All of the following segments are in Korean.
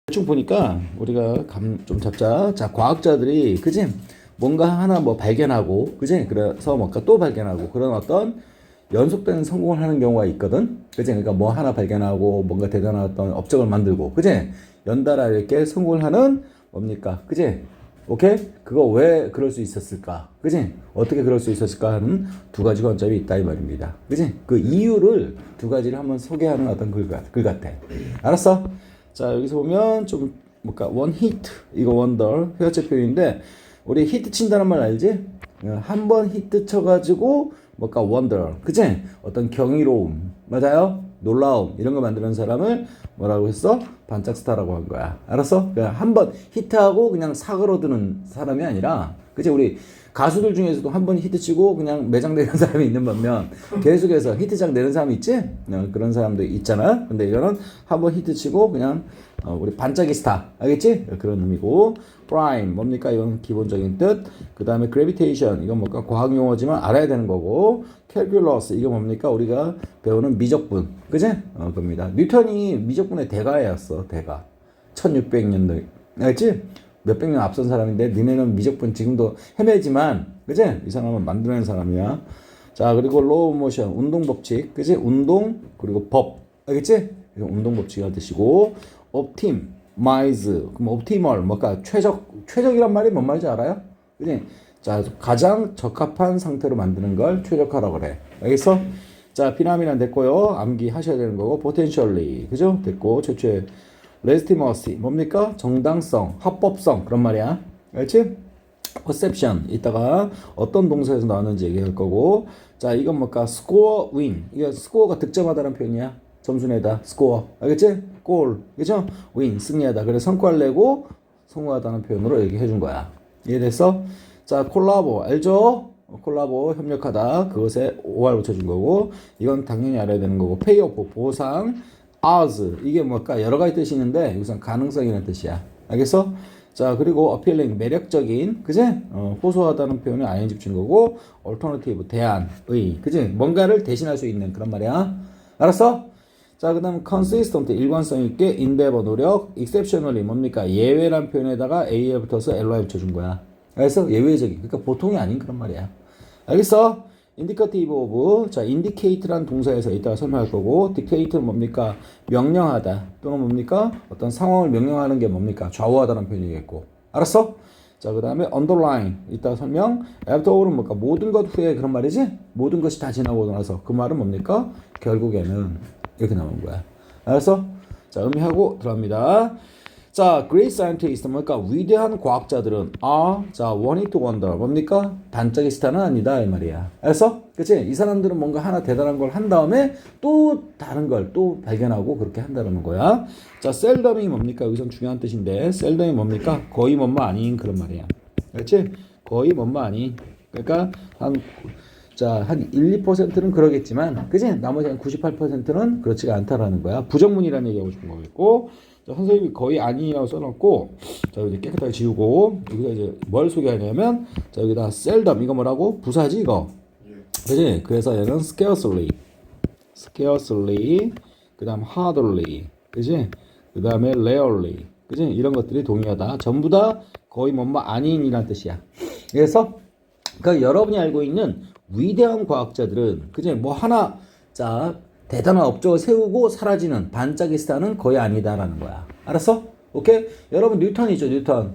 대충 보니까 우리가 감 좀 잡자. 자, 과학자들이 그지? 뭔가 하나 뭐 발견하고 그지? 그래서 뭔가 또 발견하고 그런 어떤 연속된 성공을 하는 경우가 있거든. 그지? 그러니까 뭐 하나 발견하고 뭔가 대단한 어떤 업적을 만들고 그지? 연달아 이렇게 성공을 하는 뭡니까? 그지? 오케이? 그거 왜 그럴 수 있었을까? 그지? 어떻게 그럴 수 있었을까 하는 두 가지 관점이 있다 이 말입니다. 그지? 그 이유를 두 가지를 한번 소개하는 어떤 글 같아. 알았어? 자, 여기서 보면 좀 뭔가 원 히트 이거 원더 회화체 표현인데 우리 히트 친다는 말 알지? 한 번 히트 쳐가지고 뭔가 원더 그치? 어떤 경이로움 맞아요? 놀라움 이런 거 만드는 사람을 뭐라고 했어? 반짝 스타라고 한 거야. 알았어? 그냥 한 번 히트하고 그냥 사그러드는 사람이 아니라 그치? 우리 가수들 중에서도 한 번 히트치고 그냥 매장되는 사람이 있는 반면 계속해서 히트작 내는 사람이 있지? 그런 사람도 있잖아. 근데 이거는 한 번 히트치고 그냥 우리 반짝이 스타 알겠지? 그런 의미고 prime 뭡니까? 이건 기본적인 뜻. 그 다음에 gravitation 이건 뭔가 과학 용어지만 알아야 되는 거고 calculus 이거 뭡니까? 우리가 배우는 미적분 그지? 그겁니다. 뉴턴이 미적분의 대가였어. 대가 1600년도 알겠지? 몇백 년 앞선 사람인데 니네는 미적분 지금도 헤매지만 그지? 이 사람은 만들어낸 사람이야. 자, 그리고 로우 모션 운동 법칙 그지? 운동 그리고 법 알겠지? 운동 법칙이라는 뜻이고 optimize 그럼 optimal 뭔가 최적이란 말이 뭔 말인지 알아요? 그지? 자, 가장 적합한 상태로 만드는 걸 최적화라고 그래. 알겠어? 자, 피라미드는 됐고요. 암기하셔야 되는 거고 potentially 그죠? 됐고 최초의 legitimacy 뭡니까? 정당성, 합법성 그런 말이야. 알지? perception 이따가 어떤 동사에서 나왔는지 얘기할 거고 자 이건 뭘까? score win 이거 스코어가 득점하다는 표현이야. 점수 내다 스코어 알겠지? 골 그죠? win 승리하다 그래서 성과를 내고 성공하다는 표현으로 얘기해 준 거야. 이해됐어? 자 콜라보 알죠? 콜라보 협력하다 그것에 OR 붙여준 거고 이건 당연히 알아야 되는 거고 페이오프 보상 as 이게 뭘까 여러 가지 뜻이 있는데 우선 가능성이라는 뜻이야. 알겠어? 자 그리고 appealing 매력적인 그지? 호소하다는 표현을 ing 붙인 거고 alternative 대안의 그지? 뭔가를 대신할 수 있는 그런 말이야. 알았어? 자 그다음 consistent 일관성 있게 endeavor 노력 exceptionally 뭡니까? 예외란 표현에다가 a에 붙어서 ly 붙여준 거야. 그래서 예외적인 그러니까 보통이 아닌 그런 말이야. 알겠어? indicative of 자 indicate란 동사에서 이따가 설명할 거고 dictate는 뭡니까? 명령하다 또는 뭡니까? 어떤 상황을 명령하는 게 뭡니까? 좌우하다는 표현이겠고 알았어? 자 그 다음에 underline 이따가 설명 after는 뭘까? 모든 것 후에 그런 말이지? 모든 것이 다 지나고 나서 그 말은 뭡니까? 결국에는 이렇게 나오는 거야. 알았어? 자 의미하고 들어갑니다. 자, great scientist 뭡니까? 위대한 과학자들은 자, one hit wonder 뭡니까? 반짝이 스타는 아니다 이 말이야. 알았어? 그치? 이 사람들은 뭔가 하나 대단한 걸 한 다음에 또 다른 걸 또 발견하고 그렇게 한다는 거야. 자, seldom이 뭡니까? 여기선 중요한 뜻인데 seldom이 뭡니까? 거의 뭐뭐 아닌 그런 말이야. 그렇지? 거의 뭐뭐 아닌. 그러니까 한 1, 2%는 그러겠지만 그치? 나머지 한 98%는 그렇지가 않다라는 거야. 부정문이라는 얘기하고 싶은 거겠고 자, 선생님이 거의 아니라고 써놓고 자 이제 깨끗하게 지우고 여기다 이제 뭘 소개하냐면 자 여기다 seldom 이거 뭐라고? 부사지 이거 그치? 그래서 얘는 scarcely 그 다음 hardly 그치? 그 다음에 rarely 그치? 이런 것들이 동의하다 전부 다 거의 뭐뭐 아닌이란 뜻이야. 그래서 그러니까 여러분이 알고 있는 위대한 과학자들은 그치? 뭐 하나 자 대단한 업적을 세우고 사라지는 반짝이 스타는 거의 아니다라는 거야. 알았어? 오케이? 여러분 뉴턴이죠.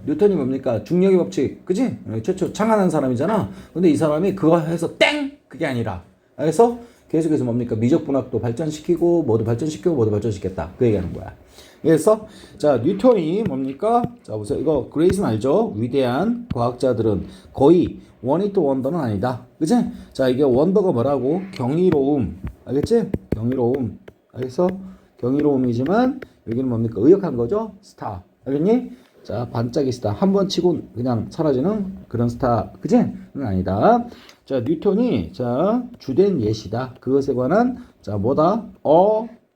뉴턴이 뭡니까? 중력의 법칙 그치? 최초 창안한 사람이잖아. 근데 이 사람이 그거 해서 땡! 그게 아니라 알겠어? 계속해서 뭡니까? 미적분학도 발전시키고 모두 발전시켰다. 그 얘기하는 거야. 그래서 자 뉴턴이 뭡니까? 자 보세요. 이거 그레이스는 알죠? 위대한 과학자들은 거의 원히트 원더는 아니다. 그치? 자 이게 원더가 뭐라고? 경이로움 알겠지? 경이로움 알겠어? 경이로움이지만 여기는 뭡니까? 의역한 거죠? 스타 알겠니? 자 반짝이 스타 한 번 치고 그냥 사라지는 그런 스타 그치? 는 아니다. 자 뉴턴이 자 주된 예시다. 그것에 관한 자 뭐다?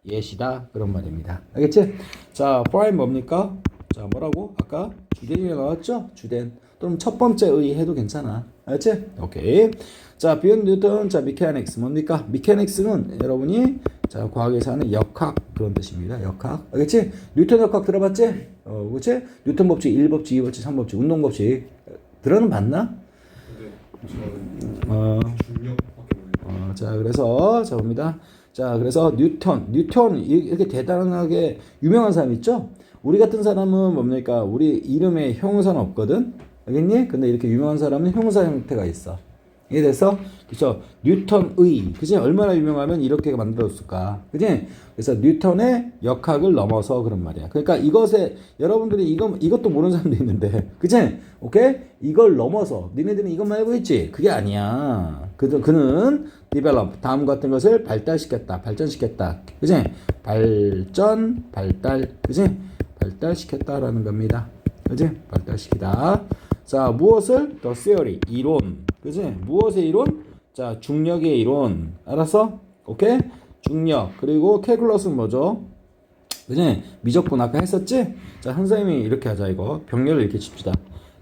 예시다 그런 말입니다. 알겠지? 자 prime 뭡니까? 자 뭐라고? 아까 주된이 나왔죠? 주된 또는 첫 번째의 해도 괜찮아. 알겠지? 오케이. 자 beyond Newton 자 mechanics 뭡니까? mechanics는 여러분이 자, 과학에서 하는 역학 그런 뜻입니다. 역학. 알겠지? 뉴턴 역학 들어봤지? 그렇지? 뉴턴 법칙, 1법칙, 2법칙, 3법칙, 운동 법칙. 들어는 봤나? 자, 그래서 자 봅니다. 자, 그래서 뉴턴 이렇게 대단하게 유명한 사람 있죠? 우리 같은 사람은 뭡니까? 우리 이름에 형용사는 없거든. 알겠니? 근데 이렇게 유명한 사람은 형용사 형태가 있어. 이게 돼서 그죠? 뉴턴의 그지? 얼마나 유명하면 이렇게 만들었을까? 그지? 그래서 뉴턴의 역학을 넘어서 그런 말이야. 그러니까 이것에 여러분들이 이것도 모르는 사람도 있는데, 그지? 오케이? 이걸 넘어서 니네들은 이것만 알고 있지? 그게 아니야. 그는 develop 다음 같은 것을 발달시켰다, 발전시켰다, 그지? 발달, 그지? 발달시켰다라는 겁니다. 그지? 발달시키다. 자, 무엇을? The theory, 이론. 그지? 무엇의 이론? 자, 중력의 이론. 알았어? 오케이? 중력. 그리고 캘큘러스는 뭐죠? 그지? 미적분 아까 했었지? 자, 선생님이 이렇게 하자, 이거. 병렬을 이렇게 칩시다.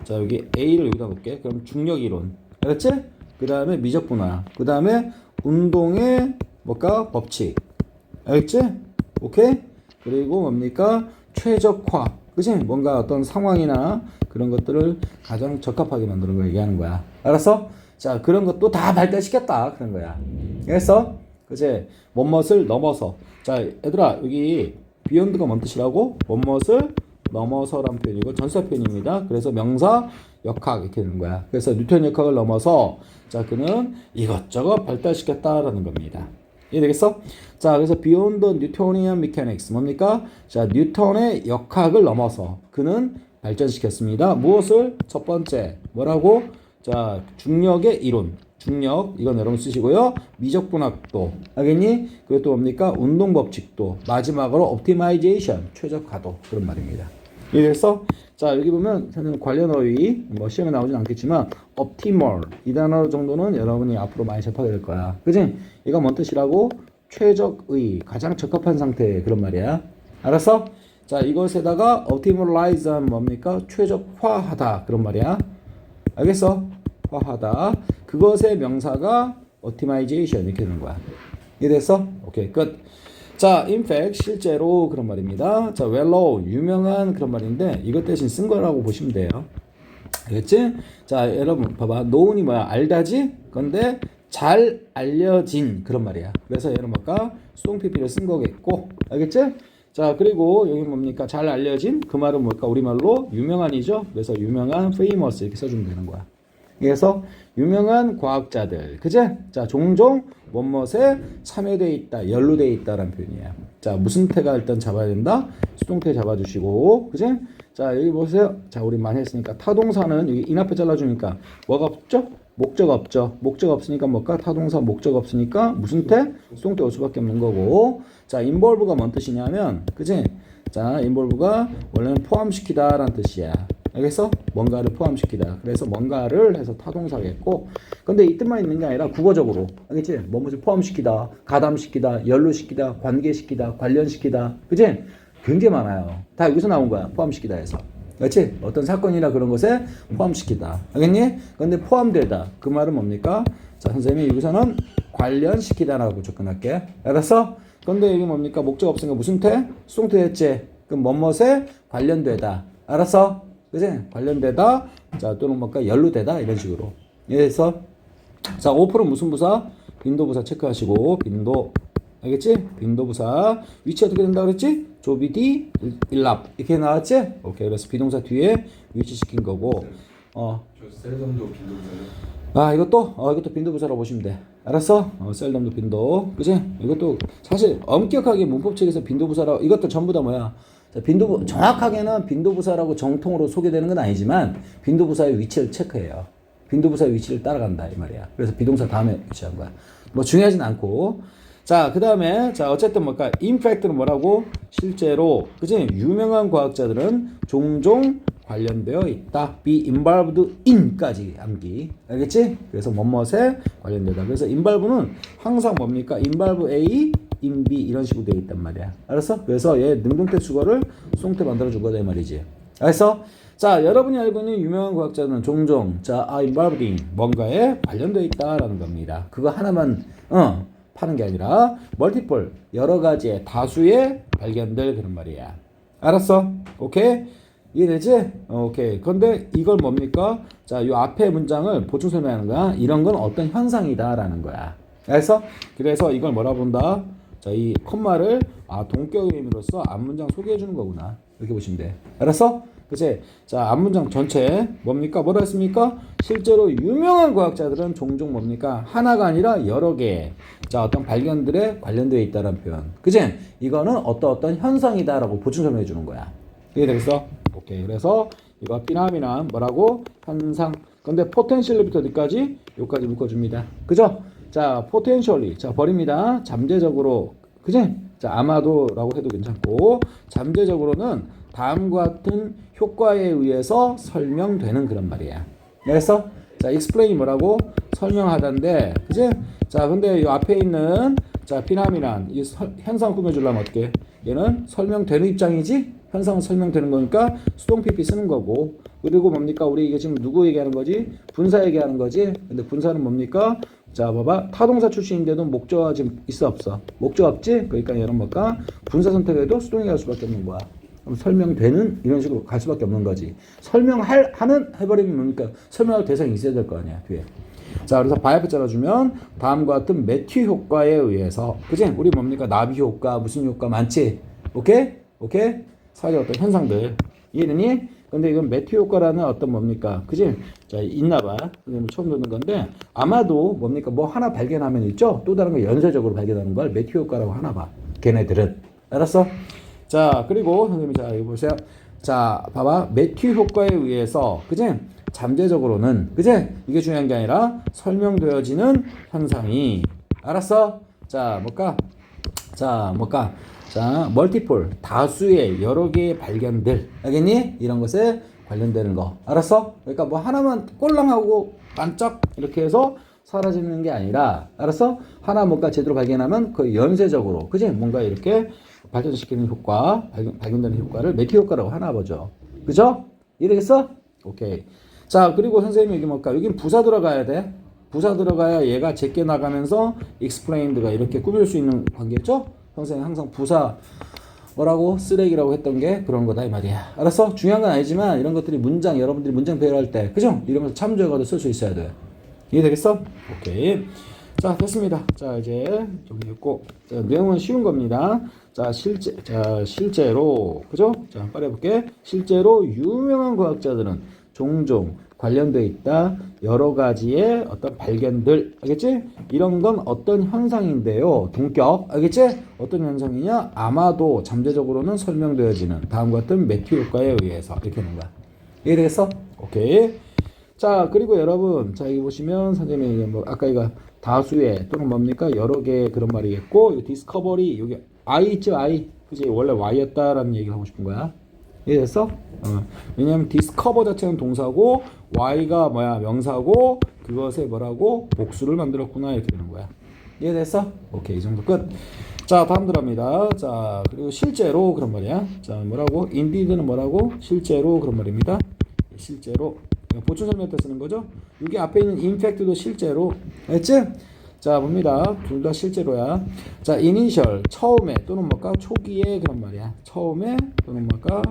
자, 여기 A를 여기다 놓을게. 그럼 중력 이론. 알았지? 그 다음에 미적분화. 그 다음에 운동의 뭘까? 법칙. 알겠지? 오케이? 그리고 뭡니까? 최적화. 그치? 뭔가 어떤 상황이나 그런 것들을 가장 적합하게 만드는 걸 얘기하는 거야. 알았어? 자, 그런 것도 다 발달시켰다. 그런 거야. 알겠어? 그치? 뭐뭇을 넘어서. 자, 얘들아, 여기 beyond가 뭔 뜻이라고? 뭐뭇을 넘어서란 표현이고 전사 표현입니다. 그래서 명사, 역학 이렇게 되는 거야. 그래서 뉴턴 역학을 넘어서 자, 그는 이것저것 발달시켰다라는 겁니다. 이해되겠어? 자, 그래서 beyond the Newtonian mechanics 뭡니까? 자, 뉴턴의 역학을 넘어서 그는 발전시켰습니다. 무엇을? 첫 번째 뭐라고? 자, 중력의 이론. 중력 이건 여러분 쓰시고요. 미적분학도 알겠니? 그리고 또 뭡니까? 운동 법칙도. 마지막으로 optimization 최적화도 그런 말입니다. 이해됐어? 자, 여기 보면 관련 어휘 뭐 시험에 나오진 않겠지만 optimal 이 단어 정도는 여러분이 앞으로 많이 접하게 될 거야. 그지? 이거 뭔 뜻이라고? 최적의 가장 적합한 상태 그런 말이야. 알았어? 자, 이것에다가 optimalize 하면 뭡니까? 최적화하다 그런 말이야. 알겠어? 화하다. 그것의 명사가 optimization 이렇게 되는 거야. 이해됐어? 오케이, 끝. 자, in fact 실제로 그런 말입니다. 자, well known 유명한 그런 말인데 이것 대신 쓴 거라고 보시면 돼요. 알겠지? 자, 여러분 봐봐. known이 뭐야? 알다지? 근데 잘 알려진 그런 말이야. 그래서 얘는 뭘까? 수동 PP를 쓴 거겠고. 알겠지? 자, 그리고 여기 뭡니까? 잘 알려진 그 말은 뭘까? 우리말로 유명한이죠. 그래서 유명한 famous 이렇게 써주면 되는 거야. 그래서 유명한 과학자들, 그제? 자, 종종 뭐뭇에 참여되어 있다, 연루되어 있다라는 표현이에요. 자, 무슨 태가 일단 잡아야 된다? 수동태 잡아주시고, 그제? 자, 여기 보세요. 자, 우리 많이 했으니까 타동사는 여기 인 앞에 잘라주니까 뭐가 없죠? 목적 없죠. 목적 없으니까 뭘까? 타동사 목적 없으니까 무슨 태? 수동태 올 수밖에 없는 거고. 자, involve가 뭔 뜻이냐면, 그제? 자, involve가 원래는 포함시키다라는 뜻이야. 알겠어? 뭔가를 포함시키다. 그래서 뭔가를 해서 타동사겠고, 근데 이 뜻만 있는 게 아니라 국어적으로, 알겠지? 뭐뭐를 포함시키다, 가담시키다, 연루시키다, 관계시키다, 관련시키다, 그치? 굉장히 많아요. 다 여기서 나온 거야. 포함시키다 해서. 그렇지? 어떤 사건이나 그런 것에 포함시키다. 알겠니? 근데 포함되다. 그 말은 뭡니까? 자, 선생님이 여기서는 관련시키다라고 접근할게. 알았어? 근데 여기 뭡니까? 목적 없으니까 무슨 태? 수동태 했지? 그럼 뭐뭇에 관련되다. 알았어? 그치? 관련되다. 자, 또는 뭔가 연루되다. 이런 식으로. 그래서 자, 5%는 무슨 부사? 빈도부사 체크하시고 빈도. 알겠지? 빈도부사. 위치 어떻게 된다 그랬지? 조비디 일랍. 이렇게 나왔지? 오케이. 그래서 비동사 뒤에 위치시킨 거고. 저 셀덤도 빈도부사요? 아, 이것도 빈도부사라고 보시면 돼. 알았어? 셀덤도 빈도. 그치? 이것도 사실 엄격하게 문법책에서 빈도부사라고, 이것도 전부 다 뭐야? 자, 정확하게는 빈도부사라고 정통으로 소개되는 건 아니지만 빈도부사의 위치를 체크해요. 빈도부사의 위치를 따라간다 이 말이야. 그래서 비동사 다음에 위치한 거야. 뭐 중요하진 않고. 자, 그 다음에 자, 어쨌든 뭘까? in fact는 뭐라고? 실제로. 그치? 유명한 과학자들은 종종 관련되어 있다. be involved in까지 암기. 알겠지? 그래서 뭐뭇에 관련되다. 그래서 involve는 항상 뭡니까? involve A, in B 이런 식으로 되어 있단 말이야. 알았어? 그래서 얘 능동태 주어를 수동태 만들어준 거다 이 말이지. 알았어? 자, 여러분이 알고 있는 유명한 과학자는 종종 자, involved in 뭔가에 관련되어 있다라는 겁니다. 그거 하나만 파는 게 아니라 멀티플 여러 가지의 다수의 발견들 그런 말이야. 알았어? 오케이? 이해되지? 오케이. 근데 이걸 뭡니까? 자, 요 앞에 문장을 보충 설명하는 거야. 이런 건 어떤 현상이다라는 거야. 알았어? 그래서 이걸 뭐라 본다? 자, 이 콤마를 동격의 의미로서 앞문장 소개해 주는 거구나. 이렇게 보시면 돼. 알았어? 그치? 자, 앞문장 전체 뭡니까? 뭐라 했습니까? 실제로 유명한 과학자들은 종종 뭡니까? 하나가 아니라 여러 개. 자, 어떤 발견들에 관련되어 있다는 표현. 그치? 이거는 어떤 현상이다라고 보충 설명해 주는 거야. 이해되겠어? 오케이. 그래서 이거 피나미나 뭐라고? 현상. 근데 포텐셜리부터 어디까지? 여기까지 묶어줍니다. 그죠? 자, 포텐셜리. 자, 버립니다. 잠재적으로. 그치? 자, 아마도라고 해도 괜찮고, 잠재적으로는 다음과 같은 효과에 의해서 설명되는 그런 말이야. 알겠어? 자, explain 뭐라고? 설명하다인데, 그치? 자, 근데 이 앞에 있는, 자, 피나미난, 이 현상 꾸며주려면 어떻게? 얘는 설명되는 입장이지? 현상은 설명되는 거니까 수동 PP 쓰는 거고, 그리고 뭡니까? 우리 이게 지금 누구 얘기하는 거지? 분사 얘기하는 거지? 근데 분사는 뭡니까? 자, 봐봐. 타동사 출신인데도 목적어가 지금 있어 없어? 목적 없지? 그러니까 얘는 뭘까? 분사 선택해도 수동이 갈 수밖에 없는 거야. 그럼 설명되는 이런 식으로 갈 수밖에 없는 거지. 하는 해버리면 뭡니까? 설명할 대상이 있어야 될 거 아니야, 뒤에. 자, 그래서 바이프 잘라주면 다음과 같은 매튜 효과에 의해서, 그지? 우리 뭡니까? 나비 효과, 무슨 효과 많지? 오케이? 오케이? 사회 어떤 현상들. 이해되니? 근데 이건 매튜 효과라는 어떤 뭡니까? 그지? 자, 있나봐. 처음 듣는 건데, 아마도 뭡니까? 뭐 하나 발견하면 있죠? 또 다른 거 연쇄적으로 발견하는 걸 매튜 효과라고 하나 봐. 걔네들은. 알았어? 자, 그리고 선생님이 자, 여기 보세요. 자, 봐봐. 매튜 효과에 의해서, 그지? 잠재적으로는, 그지? 이게 중요한 게 아니라 설명되어지는 현상이. 알았어? 자, 뭘까? 자, 뭘까? 자, 멀티플, 다수의 여러 개의 발견들. 알겠니? 이런 것에 관련되는 거. 알았어? 그러니까 뭐 하나만 꼴랑하고 반짝 이렇게 해서 사라지는 게 아니라, 알았어? 하나 뭔가 제대로 발견하면 그 연쇄적으로, 그지? 뭔가 이렇게 발전시키는 효과, 발견되는 효과를 매튜 효과라고 하나 보죠. 그죠? 이해되겠어? 오케이. 자, 그리고 선생님이 여기 뭘까? 여긴 부사 들어가야 돼. 부사 들어가야 얘가 제껴 나가면서 explained가 이렇게 꾸밀 수 있는 관계죠? 선생님 항상 부사 뭐라고? 쓰레기라고 했던 게 그런 거다 이 말이야. 알았어? 중요한 건 아니지만 이런 것들이 여러분들이 문장 배열할 때, 그죠? 이런 거 참조해가지고 쓸 수 있어야 돼. 이해되겠어? 오케이. 자, 됐습니다. 자, 이제 여기 있고, 자, 내용은 쉬운 겁니다. 자, 실제로, 그죠? 자, 빨리 해볼게. 실제로 유명한 과학자들은 종종 관련되어 있다. 여러 가지의 어떤 발견들. 알겠지? 이런 건 어떤 현상인데요. 동격. 알겠지? 어떤 현상이냐? 아마도 잠재적으로는 설명되어지는 다음과 같은 매튜 효과에 의해서. 이렇게 하는 거야. 이해되겠어? 오케이. 자, 그리고 여러분, 자, 여기 보시면 선생님이 뭐 아까 이거 다수의 또는 뭡니까? 여러 개의 그런 말이겠고, 이 디스커버리, 여기 I 있죠? I. 그지? 원래 Y였다라는 얘기를 하고 싶은 거야. 이해됐어? 왜냐면 discover 자체는 동사고 y가 뭐야 명사고 그것에 뭐라고 복수를 만들었구나 이렇게 되는 거야. 이해됐어? 오케이, 이 정도 끝. 자, 다음 들어갑니다. 자, 그리고 실제로 그런 말이야. 자, 뭐라고? indeed는 뭐라고? 실제로 그런 말입니다. 실제로 보충 설명 때 쓰는 거죠. 여기 앞에 있는 in fact도 실제로. 알겠지? 자, 봅니다. 둘 다 실제로야. 자, initial, 처음에 또는 뭘까? 초기에 그런 말이야. 처음에 또는 뭘까?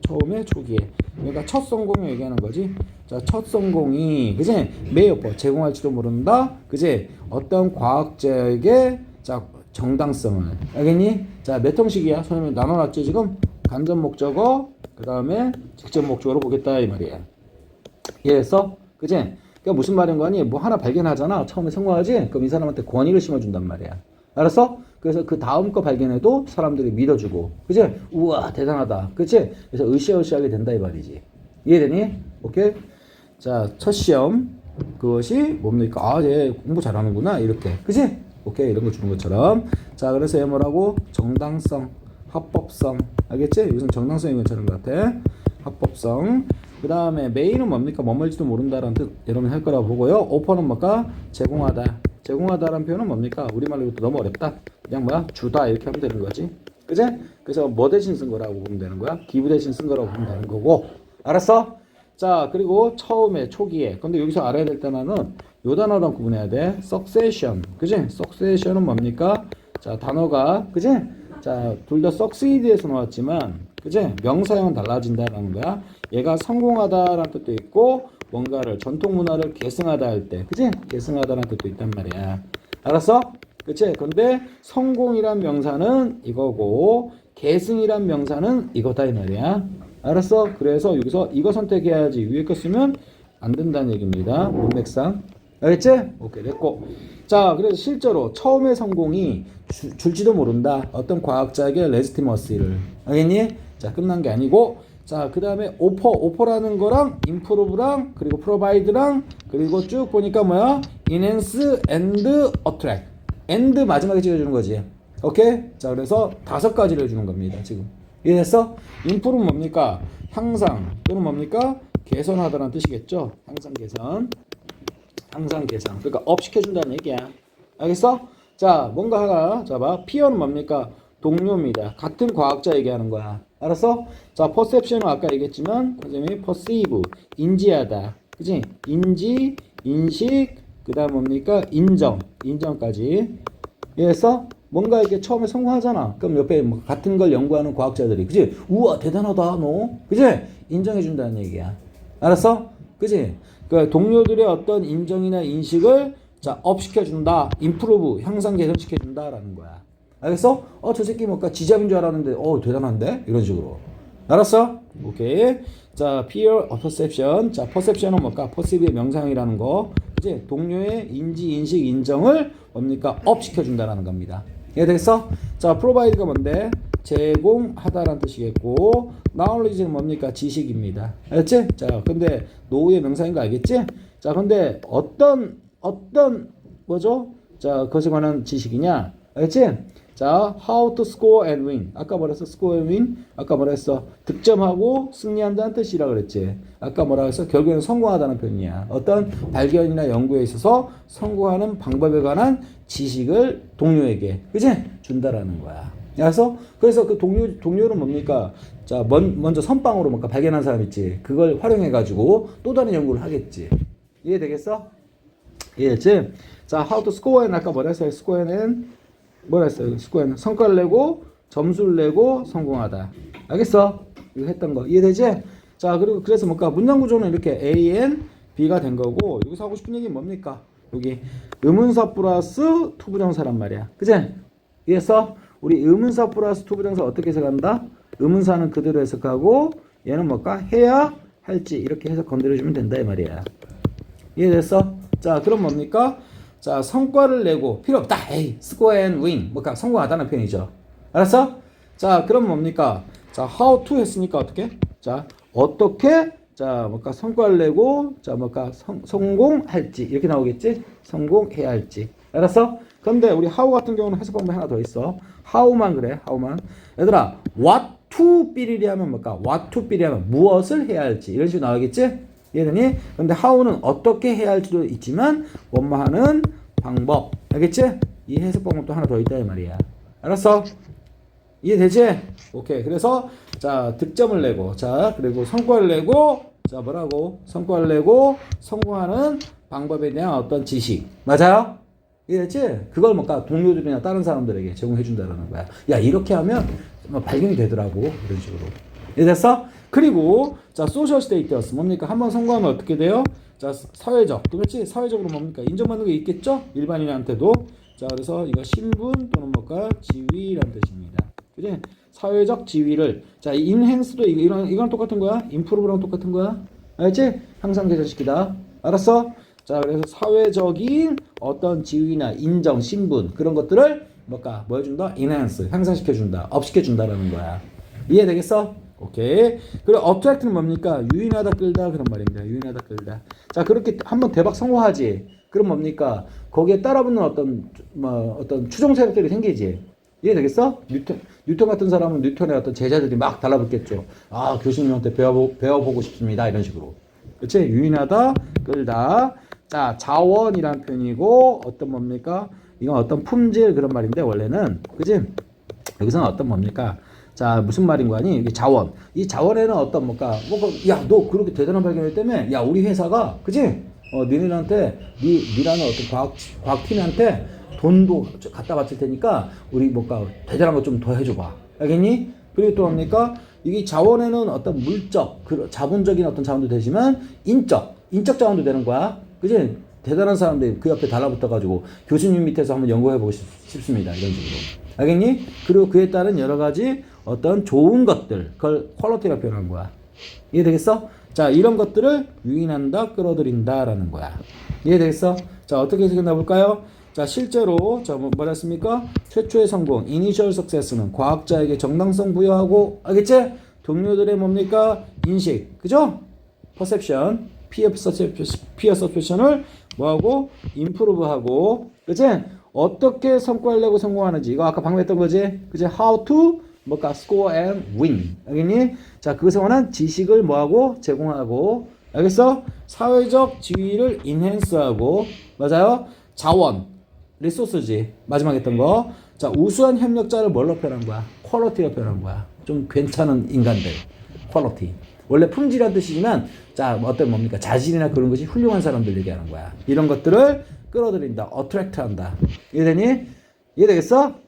처음에 초기에. 그러니까 첫 성공을 얘기하는 거지. 자, 첫 성공이, 그지? may 제공할지도 모른다. 그지? 어떤 과학자에게 자, 정당성을. 알겠니? 자, 몇 형식이야? 선생님이 나눠놨지 지금? 간접 목적어, 그 다음에 직접 목적어로 보겠다 이 말이야. 이해했어? 그지? 그러니까 무슨 말인 거니? 뭐 하나 발견하잖아. 처음에 성공하지? 그럼 이 사람한테 권위를 심어준단 말이야. 알았어? 그래서 그 다음 거 발견해도 사람들이 믿어주고. 그치? 우와, 대단하다. 그치? 그래서 으쌰으쌰하게 된다, 이 말이지. 이해되니? 오케이? 자, 첫 시험. 그것이 뭡니까? 아, 얘 공부 잘하는구나. 이렇게. 그치? 오케이? 이런 거 주는 것처럼. 자, 그래서 얘 뭐라고? 정당성, 합법성. 알겠지? 여기서 정당성이 괜찮은 것 같아. 합법성. 그 다음에 메인은 뭡니까? 뭐뭐일지도 모른다라는 뜻 여러분 할 거라고 보고요. 오퍼는 뭘까? 제공하다. 제공하다라는 표현은 뭡니까? 우리말로 이것도 너무 어렵다. 그냥 뭐야? 주다 이렇게 하면 되는 거지. 그제? 그래서 뭐 대신 쓴 거라고 보면 되는 거야? 기부 대신 쓴 거라고 보면 되는 거고. 알았어? 자, 그리고 처음에 초기에. 근데 여기서 알아야 될 단어는 요 단어랑 구분해야 돼. succession. 그지? succession은 뭡니까? 자, 단어가 그지? 자, 둘 다 succeed에서 나왔지만 그지? 명사형은 달라진다라는 거야. 얘가 성공하다라는 뜻도 있고 뭔가를 전통 문화를 계승하다 할 때. 그지? 계승하다라는 뜻도 있단 말이야. 알았어? 그치? 근데 성공이란 명사는 이거고 계승이란 명사는 이거다 이 말이야. 알았어? 그래서 여기서 이거 선택해야지 위에 거 쓰면 안 된다는 얘기입니다. 문맥상. 알겠지? 오케이, 됐고. 자, 그래서 실제로 처음의 성공이 줄지도 모른다. 어떤 과학자에게 레지티머시를. 알겠니? 자, 끝난 게 아니고. 자, 그 다음에 오퍼라는 거랑 improve랑 그리고 provide랑 그리고 쭉 보니까 뭐야? enhance and attract. and 마지막에 찍어주는 거지. 오케이? 자, 그래서 5가지를 해주는 겁니다. 지금. 이해됐어? improve 뭡니까? 향상 또는 뭡니까? 개선하다는 뜻이겠죠? 향상 개선. 향상 개선. 그러니까 업 시켜준다는 얘기야. 알겠어? 자, 뭔가 하나 잡아. peer는 뭡니까? 동료입니다. 같은 과학자 얘기하는 거야. 알았어? 자, perception은 아까 얘기했지만 선생님이 perceive, 인지하다. 그치? 인지, 인식, 그 다음 뭡니까? 인정까지. 이해했어? 뭔가 이렇게 처음에 성공하잖아. 그럼 옆에 뭐 같은 걸 연구하는 과학자들이, 그치? 우와, 대단하다, 너. 그치? 인정해준다는 얘기야. 알았어? 그치? 그 동료들의 어떤 인정이나 인식을 자, 업 시켜준다. improve, 향상 개선시켜준다라는 거야. 알겠어? 저 새끼 뭔가 지잡인 줄 알았는데, 대단한데? 이런 식으로. 알았어? 오케이. 자, peer perception. 자, perception은 뭘까? perceive의 명상이라는 거. 이제 동료의 인지, 인식, 인정을 뭡니까? 업 시켜준다라는 겁니다. 이해되겠어? 자, provide가 뭔데? 제공하다라는 뜻이겠고, knowledge는 뭡니까? 지식입니다. 알겠지? 자, 근데 노후의 명사인 거 알겠지? 자, 근데 어떤 뭐죠? 자, 그것에 관한 지식이냐? 알겠지? 자, how to score and win. 아까 뭐라 했어? score and win? 아까 뭐라 했어? 득점하고 승리한다는 뜻이라 그랬지. 아까 뭐라 했어? 결국에는 성공하다는 표현이야. 어떤 발견이나 연구에 있어서 성공하는 방법에 관한 지식을 동료에게, 그치? 준다라는 거야. 그래서 그 동료는 뭡니까? 자, 먼저 선빵으로 뭔가 발견한 사람 있지. 그걸 활용해가지고 또 다른 연구를 하겠지. 이해되겠어? 이해됐지? 자, how to score and 아까 뭐라 했어요? score and 뭐라 했어요? 스코어는 성과를 내고 점수를 내고 성공하다. 알겠어? 이거 했던 거 이해되지? 자, 그리고 그래서 뭔가 문장 구조는 이렇게 A, N, B가 된 거고 여기서 하고 싶은 얘기는 뭡니까? 여기 의문사 플러스 투부정사란 말이야. 그치? 이해했어? 우리 의문사 플러스 투부정사 어떻게 해석한다? 의문사는 그대로 해석하고 얘는 뭘까? 해야 할지 이렇게 해석 건드려주면 된다 이 말이야. 이해됐어? 자, 그럼 뭡니까? 자, 성과를 내고 필요 없다. 에이, score and win. 뭔가 성공하다는 표현이죠. 알았어? 자, 그럼 뭡니까? 자, how to 했으니까 어떻게? 자, 어떻게? 자, 뭔가 성과를 내고 자, 뭔가 성공할지 이렇게 나오겠지? 성공해야 할지. 알았어? 그런데 우리 how 같은 경우는 해석 방법이 하나 더 있어. how만 그래. how만. 얘들아, what to 삐리리 하면 뭘까? what to 삐리리 하면 무엇을 해야 할지 이런 식으로 나오겠지? 이해되니? 근데 how는 어떻게 해야 할지도 있지만 원만하는 방법. 알겠지? 이 해석 방법도 하나 더 있다 이 말이야. 알았어? 이해되지? 오케이. 그래서 자, 득점을 내고 자, 그리고 성과를 내고 자, 뭐라고? 성과를 내고 성공하는 방법에 대한 어떤 지식. 맞아요? 이해됐지? 그걸 뭔가 동료들이나 다른 사람들에게 제공해 준다는 거야. 야, 이렇게 하면 발견이 되더라고. 이런 식으로. 이해됐어? 그리고 자, 소셜 스테이터스 뭡니까? 한번 성공하면 어떻게 돼요? 자, 사회적. 그렇지? 사회적으로 뭡니까? 인정받는 게 있겠죠? 일반인한테도. 자, 그래서 이거 신분 또는 뭘까? 지위라는 뜻입니다. 그지? 사회적 지위를 자, 인핸스도 이거랑 똑같은 거야? 임프로브랑 똑같은 거야? 알겠지? 향상 개선시키다. 알았어? 자, 그래서 사회적인 어떤 지위나 인정, 신분 그런 것들을 뭘까? 뭐 해준다? 인핸스, 향상시켜준다, 업시켜준다라는 거야. 이해되겠어? 오케이. 그리고 attract는 뭡니까? 유인하다, 끌다 그런 말입니다. 유인하다, 끌다. 자, 그렇게 한번 대박 성공하지. 그럼 뭡니까? 거기에 따라붙는 어떤 추종 세력들이 생기지. 이해되겠어? 뉴턴 같은 사람은 뉴턴의 어떤 제자들이 막 달라붙겠죠. 아, 교수님한테 배워보고 싶습니다. 이런 식으로. 그치? 유인하다, 끌다. 자, 자원이란 표현이고, 어떤 뭡니까? 이건 어떤 품질 그런 말인데, 원래는. 그치? 여기서는 어떤 뭡니까? 자, 무슨 말인 거 아니? 이게 자원. 이 자원에는 어떤 뭔가 야, 너 그렇게 대단한 발견을 때문에 야, 우리 회사가 그지? 니네한테 니라는 어떤 과학팀한테 돈도 갖다 바칠 테니까 우리 뭔가 대단한 거 좀 더 해줘봐. 알겠니? 그리고 또 뭡니까? 이게 자원에는 어떤 물적, 자본적인 어떤 자원도 되지만 인적 자원도 되는 거야. 그지? 대단한 사람들이 그 옆에 달라붙어가지고 교수님 밑에서 한번 연구해보고 싶습니다. 이런 식으로. 알겠니? 그리고 그에 따른 여러 가지 어떤 좋은 것들, 그걸 퀄리티라 표현한 거야. 이해되겠어? 자, 이런 것들을 유인한다, 끌어들인다라는 거야. 이해되겠어? 자, 어떻게 해석해 나볼까요? 자, 실제로 뭐랬습니까? 최초의 성공, initial success는 과학자에게 정당성 부여하고, 알겠지? 동료들의 뭡니까? 인식, 그죠? perception, peer perception을 뭐하고? improve하고, 그치? 어떻게 성과를 내고 성공하는지, 이거 아까 방금 거지? 그치? how to 뭐가 score and win. 알겠니? 자, 그것에 관한 지식을 뭐하고? 제공하고. 알겠어? 사회적 지위를 enhance하고. 맞아요? 자원. 리소스지. 마지막에 했던 거. 자, 우수한 협력자를 뭘로 표현한 거야? 퀄리티로 표현한 거야. 좀 괜찮은 인간들. 퀄리티. 원래 품질이란 뜻이지만, 자, 어떤 뭡니까? 자질이나 그런 것이 훌륭한 사람들 얘기하는 거야. 이런 것들을 끌어들인다. attract 한다. 이해되니? 이해되겠어?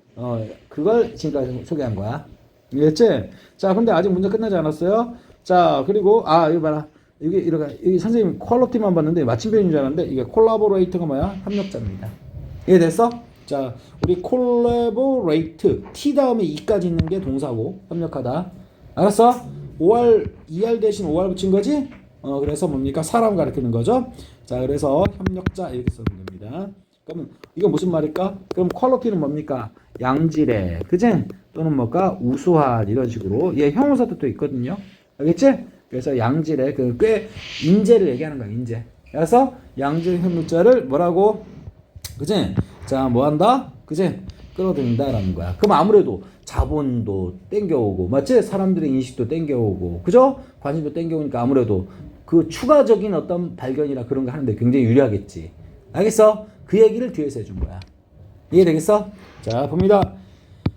그걸 지금까지 소개한 거야. 이해했지? 자, 근데 아직 문제 끝나지 않았어요. 자, 그리고, 이거 봐라. 여기 선생님 퀄리티만 봤는데 마침표인 줄 알았는데, 이게 콜라보레이터가 뭐야? 협력자입니다. 이해됐어? 자, 우리 콜라보레이트. T 다음에 E까지 있는 게 동사고, 협력하다. 알았어? ER 대신 OR 붙인 거지? 그래서 뭡니까? 사람 가리키는 거죠? 자, 그래서 협력자 이렇게 써는 겁니다. 그러면 이건 무슨 말일까? 그럼 퀄리티는 뭡니까? 양질의, 그지? 또는 뭐가 우수한 이런 식으로 얘 형용사도 또 있거든요. 알겠지? 그래서 양질의 꽤 인재를 얘기하는 거야. 인재. 그래서 양질 협력자를 뭐라고? 그지? 자, 뭐 한다? 그지? 끌어들인다라는 거야. 그럼 아무래도 자본도 땡겨오고, 맞지? 사람들의 인식도 땡겨오고, 그죠? 관심도 땡겨오니까 아무래도 그 추가적인 어떤 발견이나 그런 거 하는데 굉장히 유리하겠지. 알겠어? 그 얘기를 뒤에서 해준 거야. 이해되겠어? 자, 봅니다.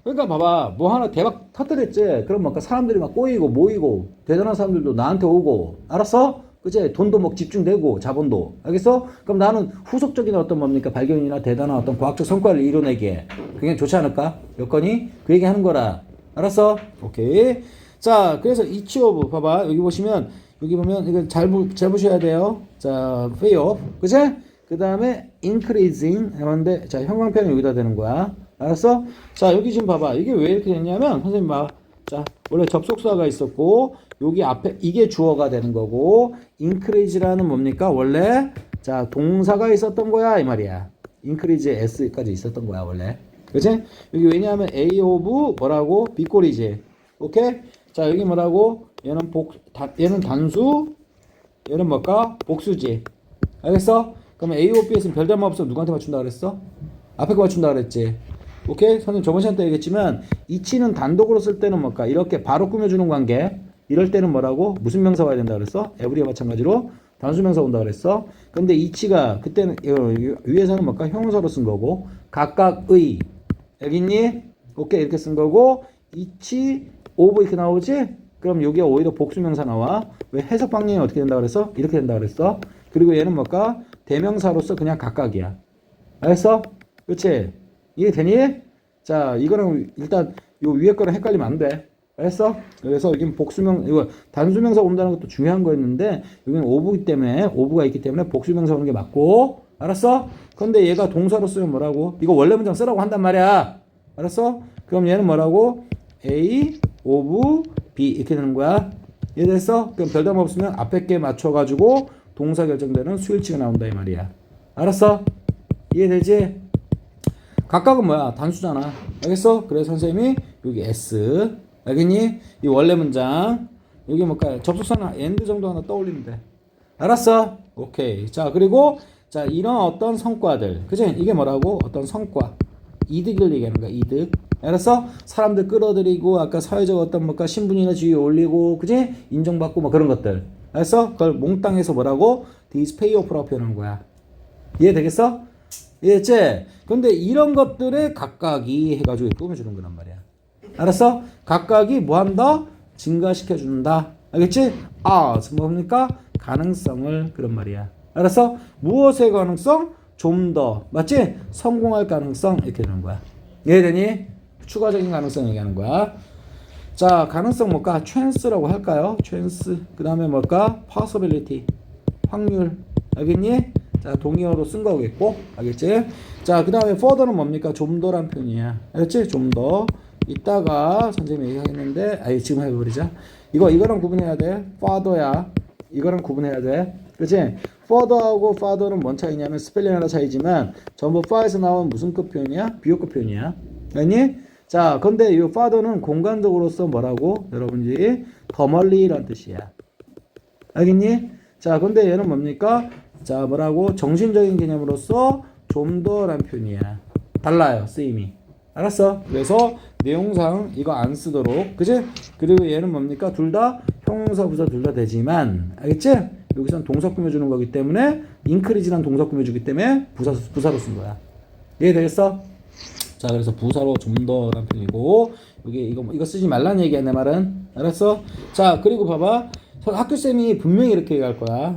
그러니까 봐봐. 뭐 하나 대박 터뜨렸지? 그럼 막 사람들이 막 꼬이고 모이고 대단한 사람들도 나한테 오고, 알았어? 그치? 돈도 막 집중되고 자본도. 알겠어? 그럼 나는 후속적인 어떤 뭡니까? 발견이나 대단한 어떤 과학적 성과를 이뤄내기에 굉장히 좋지 않을까? 여건이 그 얘기 하는 거라. 알았어? 오케이. 자, 그래서 each of 봐봐. 여기 보시면 여기 보면 이거 잘 보셔야 돼요. 자, pay off. 그치? 그 다음에 increasing 하는데, 자, 형광펜은 여기다 되는 거야. 알았어? 자, 여기 지금 봐봐. 이게 왜 이렇게 됐냐면, 선생님 봐. 자, 원래 접속사가 있었고, 여기 앞에 이게 주어가 되는 거고, increase라는 뭡니까? 원래, 자, 동사가 있었던 거야. 이 말이야. increase에 s까지 있었던 거야, 원래. 그치? 여기 왜냐하면 a of 뭐라고? 빗골이지. 오케이? 자, 여기 뭐라고? 얘는 단수, 얘는 뭘까? 복수지. 알겠어? 그러면 A, O, B에서는 별다른 없으면 누구한테 맞춘다 그랬어? 앞에 거 맞춘다 그랬지. 오케이? 선생님 저번 시간 때 얘기했지만 이치는 단독으로 쓸 때는 뭘까? 이렇게 바로 꾸며주는 관계. 이럴 때는 뭐라고? 무슨 명사 와야 된다 그랬어? 에브리와 마찬가지로 단수 명사 온다 그랬어. 근데 이치가 그때는 위에서는 뭘까? 형용사로 쓴 거고 각각의. 여기 있니? 오케이 이렇게 쓴 거고 이치 오브 이렇게 나오지? 그럼 여기가 오히려 복수명사 나와. 왜 해석 방향이 어떻게 된다 그랬어? 이렇게 된다 그랬어. 그리고 얘는 뭘까? 대명사로서 그냥 각각이야. 알겠어? 그렇지? 이해되니? 자, 이거는 일단 요 위에 거랑 헷갈리면 안 돼. 알겠어? 그래서 여기는 이거 단수명사 온다는 것도 중요한 거였는데 여기는 오브이기 때문에 오브가 있기 때문에 복수명사 오는 게 맞고. 알았어? 근데 얘가 동사로 쓰면 뭐라고? 이거 원래 문장 쓰라고 한단 말이야. 알았어? 그럼 얘는 뭐라고? A, 오브, B 이렇게 되는 거야. 이해됐어? 그럼 별다름 없으면 앞에 게 맞춰가지고 동사 결정되는 수일치가 나온다 이 말이야. 알았어? 이해되지? 각각은 뭐야? 단수잖아. 알겠어? 그래서 선생님이 여기 S 알겠니? 이 원래 문장 여기 뭘까요? 접속사나 and 정도 하나 떠올리면 돼. 알았어? 오케이. 자, 그리고 자, 이런 어떤 성과들 그치? 이게 뭐라고? 어떤 성과 이득을 얘기하는 거야. 이득. 알았어? 사람들 끌어들이고 아까 사회적 어떤 뭔가 신분이나 지위 올리고 그지? 인정받고 뭐 그런 것들. 알았어? 그걸 몽땅해서 뭐라고? These pay off라고 표현하는 거야. 이해되겠어? 이해했지? 근데 이런 것들에 각각이 해가지고 꾸며주는 거란 말이야. 알았어? 각각이 뭐 한다? 증가시켜 준다. 알겠지? 뭡니까? 가능성을 그런 말이야. 알았어? 무엇의 가능성? 좀 더. 맞지? 성공할 가능성 이렇게 되는 거야. 이해되니? 추가적인 가능성 얘기하는 거야. 자, 가능성 뭘까? chance라고 할까요? chance. 그 다음에 뭘까? possibility. 확률. 알겠니? 자, 동의어로 쓴 거겠고. 알겠지? 자, 그 다음에 further는 뭡니까? 좀 더란 표현이야. 알겠지? 좀 더. 이따가 선생님이 얘기하겠는데, 지금 해버리자. 이거랑 구분해야 돼. further야. 이거랑 구분해야 돼. 그치? further하고 farther는 뭔 차이냐면 스펠링 하나 차이지만 전부 far에서 나온 무슨 급 표현이야? 비호급 표현이야. 알니? 자, 근데 이 farther는 공간적으로서 뭐라고? 여러분들이 더 멀리란 뜻이야. 알겠니? 자, 근데 얘는 뭡니까? 자, 뭐라고? 정신적인 개념으로서 좀 더란 표현이야. 달라요, 쓰임이. 알았어? 그래서 내용상 이거 안 쓰도록, 그치? 그리고 얘는 뭡니까? 둘 다 형용사, 부사 둘 다 되지만, 알겠지? 여기서는 동사 꾸며주는 거기 때문에 increase란 동사 꾸며주기 때문에 부사로 쓴 거야. 이해되겠어? 자, 그래서 부사로 좀 더란 표현이고, 이거 쓰지 말라는 얘기야, 내 말은. 알았어? 자, 그리고 봐봐. 학교쌤이 분명히 이렇게 얘기할 거야.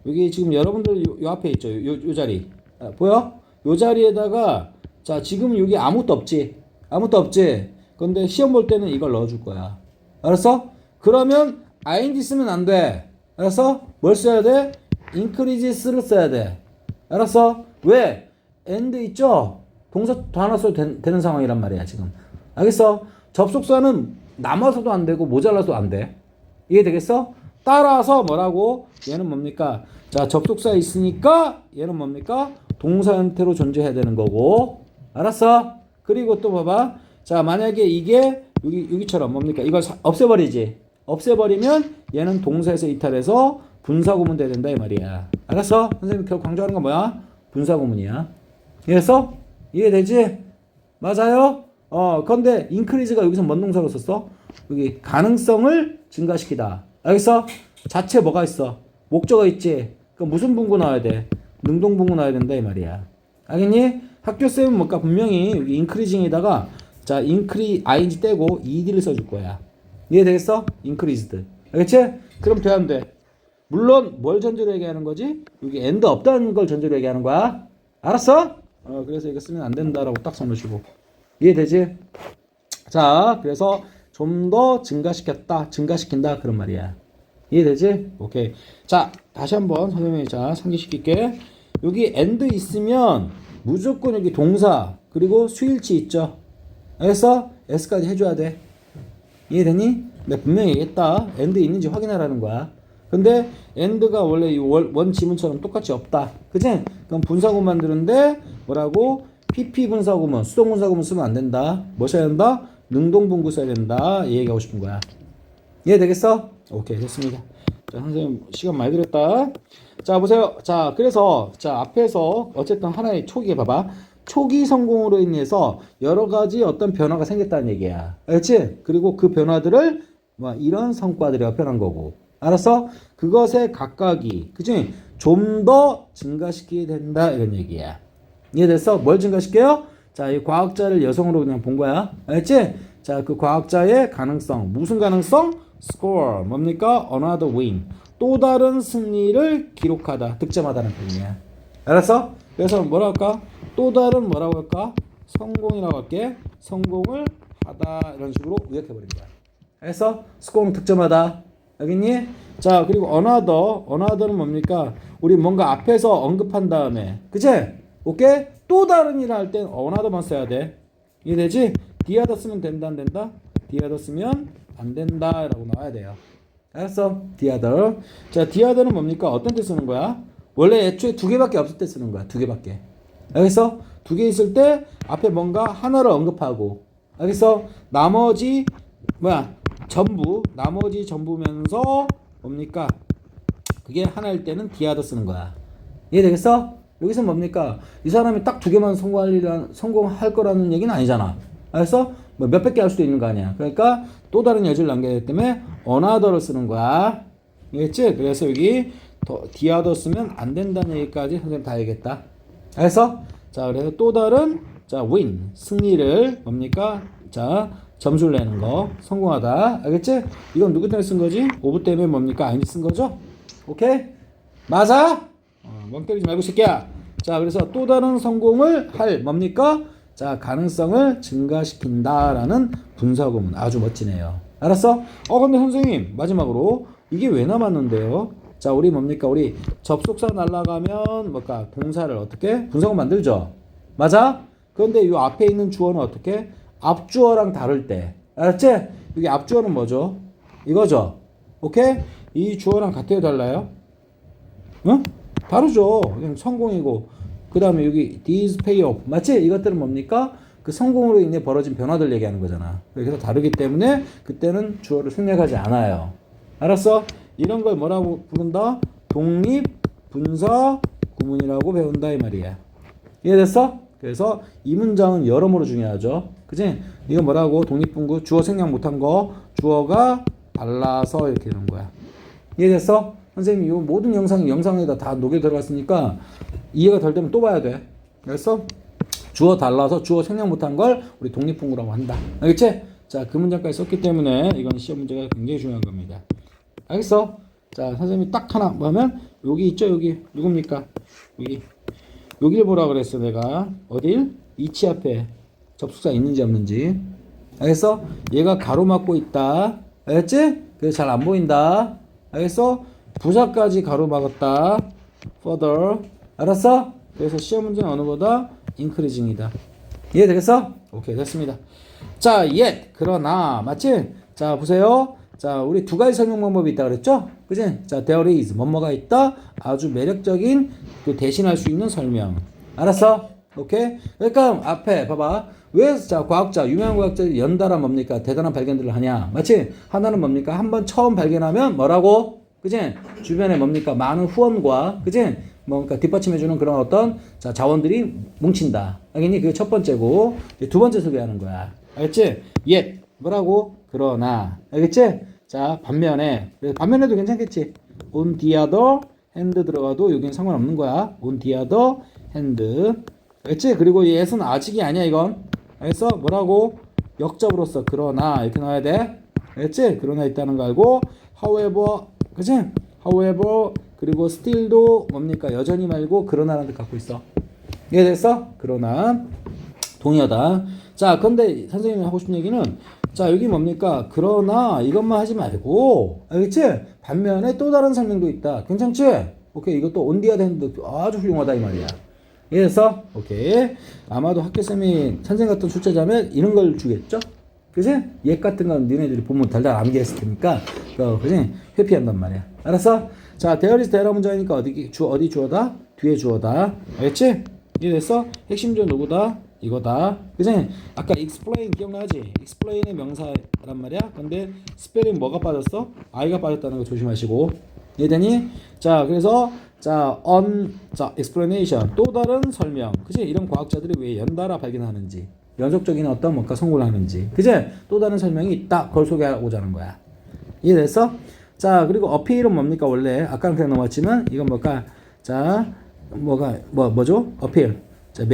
여기 지금 여러분들 요 앞에 있죠. 요 자리. 보여? 요 자리에다가, 자, 지금 여기 아무것도 없지? 아무것도 없지? 근데 시험 볼 때는 이걸 넣어줄 거야. 알았어? 그러면 ing 쓰면 안 돼. 알았어? 뭘 써야 돼? increases를 써야 돼. 알았어? 왜? and 있죠? 동사 하나 써도 되는 상황이란 말이야, 지금. 알겠어? 접속사는 남아서도 안 되고 모자라서도 안 돼. 이해되겠어? 따라서 뭐라고? 얘는 뭡니까? 자, 접속사 있으니까 얘는 뭡니까? 동사 형태로 존재해야 되는 거고. 알았어? 그리고 또 봐봐. 자, 만약에 이게 여기처럼 뭡니까? 이걸 없애버리지. 없애버리면 얘는 동사에서 이탈해서 분사구문 돼야 된다 이 말이야. 알았어? 선생님 결국 강조하는 건 뭐야? 분사구문이야. 이해했어? 이해되지? 맞아요? 근데 increase가 여기서 뭔 동사로 썼어? 여기 가능성을 증가시키다. 알겠어? 자체 뭐가 있어? 목적어 있지? 그럼 무슨 분구 나와야 돼? 능동분구 나와야 된다 이 말이야. 알겠니? 학교쌤은 뭔가 분명히 여기 increasing에다가 자, ing 떼고 ed를 써줄 거야. 이해되겠어? increased. 알겠지? 그럼 돼야 안 돼? 물론 뭘 전제로 얘기하는 거지? 여기 and 없다는 걸 전제로 얘기하는 거야. 알았어? 그래서 이거 쓰면 안 된다라고 딱 써놓으시고. 이해되지? 자, 그래서 좀 더 증가시킨다 그런 말이야. 이해되지? 오케이. 자, 다시 한번 선생님이 자 상기시킬게. 여기 and 있으면 무조건 여기 동사 그리고 수일치 있죠. 알겠어? s까지 해줘야 돼. 이해되니? 내가 분명히 얘기했다. and 있는지 확인하라는 거야. 근데 and가 원래 이 원 지문처럼 똑같이 없다. 그치? 그럼 분사구문 만드는데 뭐라고? pp 분사구문, 수동 분사구문 쓰면 안 된다. 뭐 써야 된다? 능동분구 써야 된다. 이 얘기하고 싶은 거야. 이해되겠어? 오케이, 됐습니다. 자, 선생님 시간 많이 들었다. 자, 보세요. 자, 그래서 자 앞에서 어쨌든 하나의 초기에 봐봐. 초기 성공으로 인해서 여러 가지 어떤 변화가 생겼다는 얘기야. 알겠지? 그리고 그 변화들을 뭐 이런 성과들이 나타난 거고. 알았어? 그것의 각각이, 그치? 좀 더 증가시키게 된다 이런 얘기야. 이해됐어? 뭘 증가시켜요? 자, 이 과학자를 여성으로 그냥 본 거야. 알겠지? 자, 그 과학자의 가능성. 무슨 가능성? score. 뭡니까? another win. 또 다른 승리를 기록하다, 득점하다는 표현이야. 알았어? 그래서 뭐라 할까? 또 다른 뭐라고 할까? 성공이라고 할게. 성공을 하다 이런 식으로 의역해버린 거야. 알았어? score는 득점하다. 알겠니? 자, 그리고 another는 뭡니까? 우리 뭔가 앞에서 언급한 다음에, 그치? 오케이? 또 다른 일을 할 땐 another만 써야 돼. 이해되지? the other 쓰면 된다 안 된다? the other 쓰면 안 된다 라고 나와야 돼요. 알았어? the other. 자, the other는 뭡니까? 어떤 때 쓰는 거야? 원래 애초에 두 개밖에 없을 때 쓰는 거야. 두 개밖에. 알겠어? 두 개 있을 때 앞에 뭔가 하나를 언급하고, 알겠어? 나머지 나머지 전부면서 뭡니까? 그게 하나일 때는 the other 쓰는 거야. 이해되겠어? 여기서 뭡니까? 이 사람이 딱 두 개만 성공할 거라는 얘기는 아니잖아. 알았어? 뭐 몇백 개 할 수도 있는 거 아니야. 그러니까 또 다른 여지를 남겨야 되기 때문에 another를 쓰는 거야. 알겠지? 그래서 여기 the other 쓰면 안 된다는 얘기까지 선생님 다 얘기했다. 알았어? 자, 그래서 또 다른 자 win 승리를 뭡니까? 자, 점수를 내는 거 성공하다. 알겠지? 이건 누구 때문에 쓴 거지? 오브 때문에 뭡니까? 아인이 쓴 거죠? 오케이? 맞아? 멍 때리지 말고 새끼야. 자, 그래서 또 다른 성공을 할 뭡니까? 자, 가능성을 증가시킨다라는 분사구문. 아주 멋지네요. 알았어? 근데 선생님 마지막으로 이게 왜 남았는데요? 자, 우리 뭡니까? 우리 접속사 날라가면 뭘까? 동사를 어떻게? 분사구문 만들죠? 맞아? 그런데 이 앞에 있는 주어는 어떻게? 앞주어랑 다를 때. 알았지? 여기 앞주어는 뭐죠? 이거죠? 오케이? 이 주어랑 같아요? 달라요? 응? 다르죠. 그냥 성공이고. 그 다음에 여기 these pay off. 맞지? 이것들은 뭡니까? 그 성공으로 인해 벌어진 변화들 얘기하는 거잖아. 그래서 다르기 때문에 그때는 주어를 생략하지 않아요. 알았어? 이런 걸 뭐라고 부른다? 독립 분사 구문이라고 배운다 이 말이야. 이해됐어? 그래서 이 문장은 여러모로 중요하죠. 그치? 이거 뭐라고? 독립분구 주어 생략 못한 거 주어가 달라서 이렇게 되는 거야. 이해됐어? 선생님이 이 모든 영상에다 다 녹여 들어갔으니까 이해가 덜 되면 또 봐야 돼. 그래서 주어 달라서 주어 생략 못한 걸 우리 독립분구라고 한다. 알겠지? 자, 그 문장까지 썼기 때문에 이건 시험 문제가 굉장히 중요한 겁니다. 알겠어? 자, 선생님이 딱 하나 뭐 하면 여기 있죠? 여기 누굽니까? 여기를 보라 그랬어 내가. 어딜? 이치 앞에 접속사 있는지 없는지. 알겠어? 얘가 가로막고 있다. 알겠지? 그래서 잘 안 보인다. 알겠어? 부사까지 가로막았다. further. 알았어? 그래서 시험 문제는 어느보다 increasing이다. 이해되겠어? 오케이, 됐습니다. 자, yet. 그러나. 맞지? 자, 보세요. 자, 우리 두 가지 설명 방법이 있다 그랬죠? 그지? 자, there is. 뭐뭐가 있다. 아주 매력적인 그 대신할 수 있는 설명. 알았어? 오케이? 그러니까 앞에 봐봐. 왜, 자, 과학자, 유명한 과학자들이 연달아 뭡니까? 대단한 발견들을 하냐? 맞지? 하나는 뭡니까? 한번 처음 발견하면 뭐라고? 그지? 주변에 뭡니까? 많은 후원과, 그지? 뭔가 뒷받침해주는 그런 어떤, 자, 자원들이 뭉친다. 알겠니? 그게 첫 번째고, 두 번째 소개하는 거야. 알겠지? yet. 뭐라고? 그러나. 알겠지? 자, 반면에도 괜찮겠지? on the other hand 들어가도 여긴 상관없는 거야. on the other hand. 알겠지? 그리고 yet은 아직이 아니야, 이건. 알겠어? 뭐라고? 역접으로서 그러나 이렇게 나와야 돼. 알겠지? 그러나 있다는 거 알고 however, 그치? however 그리고 still도 뭡니까? 여전히 말고 그러나라는 뜻 갖고 있어. 이해됐어? 그러나 동의하다. 자, 근데 선생님이 하고 싶은 얘기는 자, 여기 뭡니까? 그러나 이것만 하지 말고 알겠지? 반면에 또 다른 설명도 있다. 괜찮지? 오케이, 이것도 on the other hand 아주 훌륭하다 이 말이야. 이해됐어? 오케이. 아마도 학교쌤이 선생 같은 출제자면 이런 걸 주겠죠? 그지? 옛 같은 건 너네들이 보면 달달 암기했을 테니까, 그지? 회피한단 말이야. 알았어? 자, there is there 문장이니까 어디 주어다? 뒤에 주어다. 알겠지? 이해됐어? 핵심 주어 누구다? 이거다. 그지? 아까 explain 기억나지? explain의 명사란 말이야. 근데 스펠링 뭐가 빠졌어? i가 빠졌다는 거 조심하시고. 이해되니? 자, 그래서 자, explanation 또 다른 설명. 그지? 이런 과학자들이 왜 연달아 발견하는지, 연속적인 어떤 뭔가 성공을 하는지, 그지? 또 다른 설명이 있다. 그걸 소개하고자 하는 거야. 이해됐어? 자, 그리고 어필은 뭡니까? 원래 아까는 그냥 넘었지만 이건 뭘까? 자, 뭐죠? 어필. 자,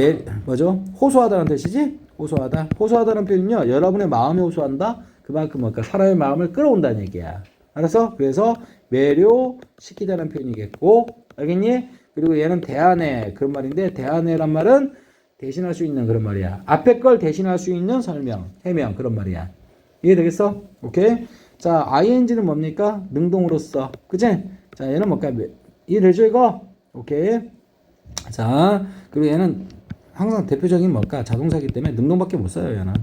뭐죠? 호소하다는 뜻이지? 호소하다는 표현은요, 여러분의 마음에 호소한다. 그만큼 뭘까? 사람의 마음을 끌어온다는 얘기야. 알았어? 그래서 매료시키다는 표현이겠고, 알겠니? 그리고 얘는 대안해 그런 말인데, 대안해란 말은 대신할 수 있는 그런 말이야. 앞에 걸 대신할 수 있는 설명, 해명 그런 말이야. 이해되겠어? 오케이? 자, ing는 뭡니까? 능동으로서. 그치? 자, 얘는 뭘까? 이해되죠 이거? 오케이? 자, 그리고 얘는 항상 대표적인 뭘까? 자동사기 때문에 능동밖에 못 써요 얘는.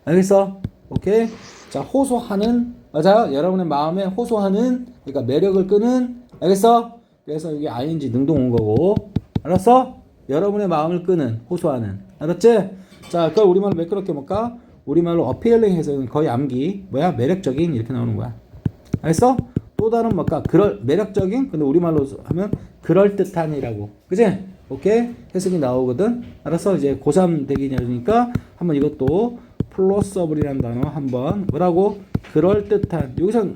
알겠어? 오케이? 자, 호소하는, 맞아요? 여러분의 마음에 호소하는, 그러니까 매력을 끄는. 알겠어? 그래서 이게 ing 능동 온 거고. 알았어? 여러분의 마음을 끄는, 호소하는. 알았지? 자, 그걸 우리말로 매끄럽게 볼까? 우리말로 appealing 해서는 거의 암기. 뭐야? 매력적인. 이렇게 나오는 거야. 알겠어? 또 다른 뭘까? 매력적인? 근데 우리말로 하면 그럴듯한이라고. 그치? 오케이? 해석이 나오거든? 알았어? 이제 고3 되기 전이니까 한번 이것도 플러스업이라는 단어 한번 뭐라고? 그럴듯한. 여기서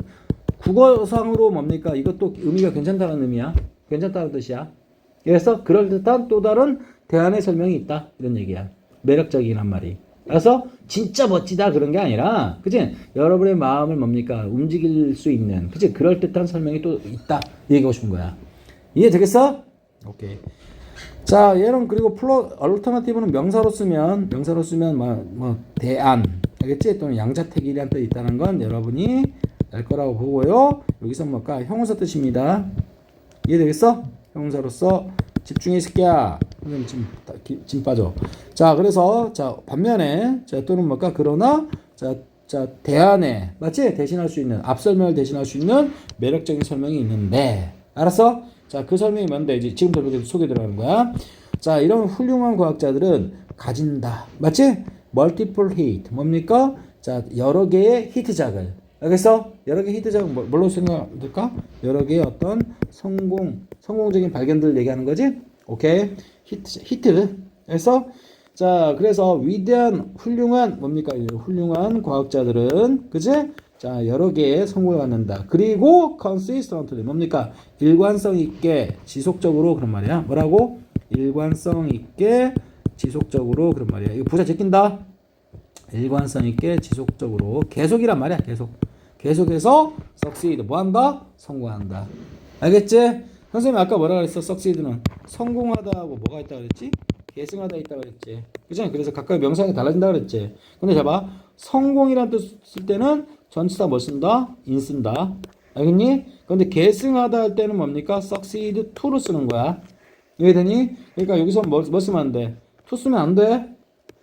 국어상으로 뭡니까? 이것도 의미가 괜찮다는 의미야. 괜찮다는 뜻이야. 그래서 그럴듯한 또 다른 대안의 설명이 있다. 이런 얘기야. 매력적이란 말이. 알았어? 진짜 멋지다 그런 게 아니라, 그치? 여러분의 마음을 뭡니까? 움직일 수 있는, 그치? 그럴듯한 설명이 또 있다. 얘기하고 싶은 거야. 이해되겠어? 오케이. 자, 얘는 그리고 얼터너티브는 명사로 쓰면 대안, 알겠지? 또는 양자택일이란 뜻이 있다는 건 여러분이 알 거라고 보고요. 여기서 뭘까? 형용사 뜻입니다. 이해되겠어? 형용사로서 집중해 새끼야. 선생님 지금 빠져. 자, 그래서 자 반면에 자 또는 뭘까? 그러나 자 대안에 맞지? 대신할 수 있는 앞 설명을 대신할 수 있는 매력적인 설명이 있는데 알았어? 자, 그 설명이 뭔데? 이제 지금부터 소개 들어가는 거야. 자, 이런 훌륭한 과학자들은 가진다. 맞지? 멀티플 히트. 뭡니까? 자, 여러 개의 히트작을. 알겠어? 여러 개의 히트작은 뭘로 생각할까? 여러 개의 어떤 성공적인 발견들을 얘기하는 거지? 오케이. 히트. 알겠어? 자, 그래서 위대한, 훌륭한, 뭡니까? 훌륭한 과학자들은, 그지? 자, 여러 개의 성공을 갖는다. 그리고 consistently 뭡니까? 일관성 있게 지속적으로 그런 말이야. 뭐라고? 일관성 있게 지속적으로 그런 말이야. 이거 부사 제낀다. 일관성 있게 지속적으로 계속이란 말이야. 계속해서 succeed 뭐 한다? 성공한다. 알겠지? 선생님이 아까 뭐라 그랬어? succeed는 성공하다하고 뭐가 있다 그랬지? 계승하다 있다 그랬지. 그죠? 그래서 각각의 명사가 달라진다 그랬지. 근데 봐봐. 성공이라는 뜻 쓸 때는 전치사 뭐 쓴다? in 쓴다. 알겠니? 그런데 계승하다 할 때는 뭡니까? succeed to로 쓰는 거야. 이해되니? 그러니까 여기서 뭐 쓰면 안 돼? to 쓰면 안 돼.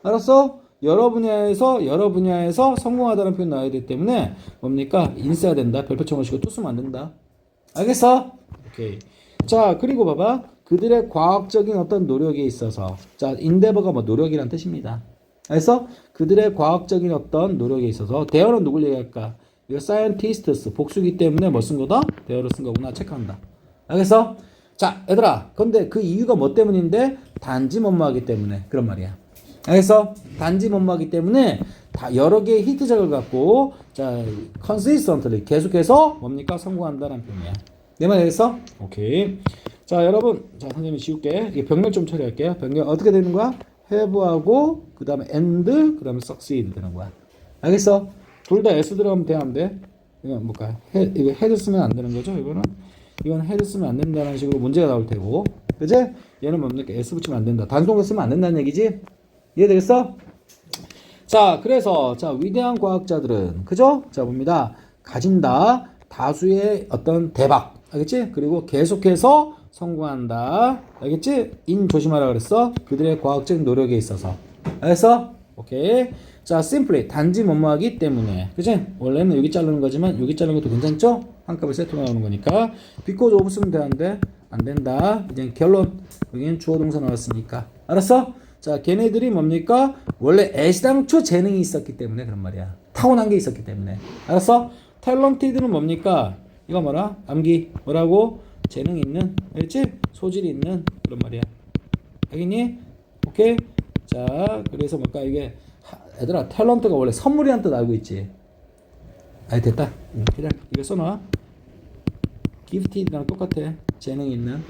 알았어? 여러 분야에서 성공하다는 표현 나와야 되기 때문에 뭡니까? in 써야 된다. 별표청을 치고 to 쓰면 안 된다. 알겠어? 오케이. 자, 그리고 봐봐. 그들의 과학적인 어떤 노력에 있어서 자, endeavor가 뭐 노력이란 뜻입니다. 그래서 그들의 과학적인 어떤 노력에 있어서 대어는 누굴 얘기할까? 이거 scientists 복수기 때문에 뭐 쓴 거다? 대어로 쓴 거구나 체크한다. 알겠어? 자, 얘들아. 근데 그 이유가 뭐 때문인데? 단지 못마하기 때문에 그런 말이야. 알겠어? 단지 못마하기 때문에 다 여러 개의 히트작을 갖고 자, consistently 계속해서 뭡니까? 성공한다는 표현이야. 내 말 알겠어? 오케이. 자, 여러분. 자, 선생님이 지울게. 이게 병렬 좀 처리할게요. 병렬 어떻게 되는 거야? have하고 그 다음에 and 그 다음에 succeed 되는 거야. 알겠어? 둘 다 s 들어가면 돼, 안 돼? 이건 뭘까? 이거 had 쓰면 안 되는 거죠? 이건 had 쓰면 안 된다는 식으로 문제가 나올 테고. 그치? 얘는 뭡니까? s 붙이면 안 된다. 단순으로 쓰면 안 된다는 얘기지? 이해되겠어? 자, 그래서 자, 위대한 과학자들은 그죠? 자, 봅니다. 가진다. 다수의 어떤 대박. 알겠지? 그리고 계속해서 성공한다. 알겠지? 인 조심하라 그랬어. 그들의 과학적 노력에 있어서. 알겠어? 오케이. 자, simply 단지 뭐뭐하기 때문에. 그치? 원래는 여기 자르는 거지만 여기 자르는 것도 괜찮죠? 한꺼번에 세트로 나오는 거니까. because of 쓰면 되는데 안 된다. 이제 결론. 여기는 주어 동사 나왔으니까. 알았어? 자, 걔네들이 뭡니까? 원래 애시당초 재능이 있었기 때문에 그런 말이야. 타고난 게 있었기 때문에. 알았어? 탤런티드는 뭡니까? 이거 뭐라? 암기. 뭐라고? 재능 있는, 알겠지? 소질이 있는 그런 말이야. 알겠니? 오케이? 자, 그래서 뭘까? 이게 얘들아, 탤런트가 원래 선물이란 뜻 알고 있지? 아, 됐다. 그냥 이거 써놔. gifted랑 똑같아. 재능 있는.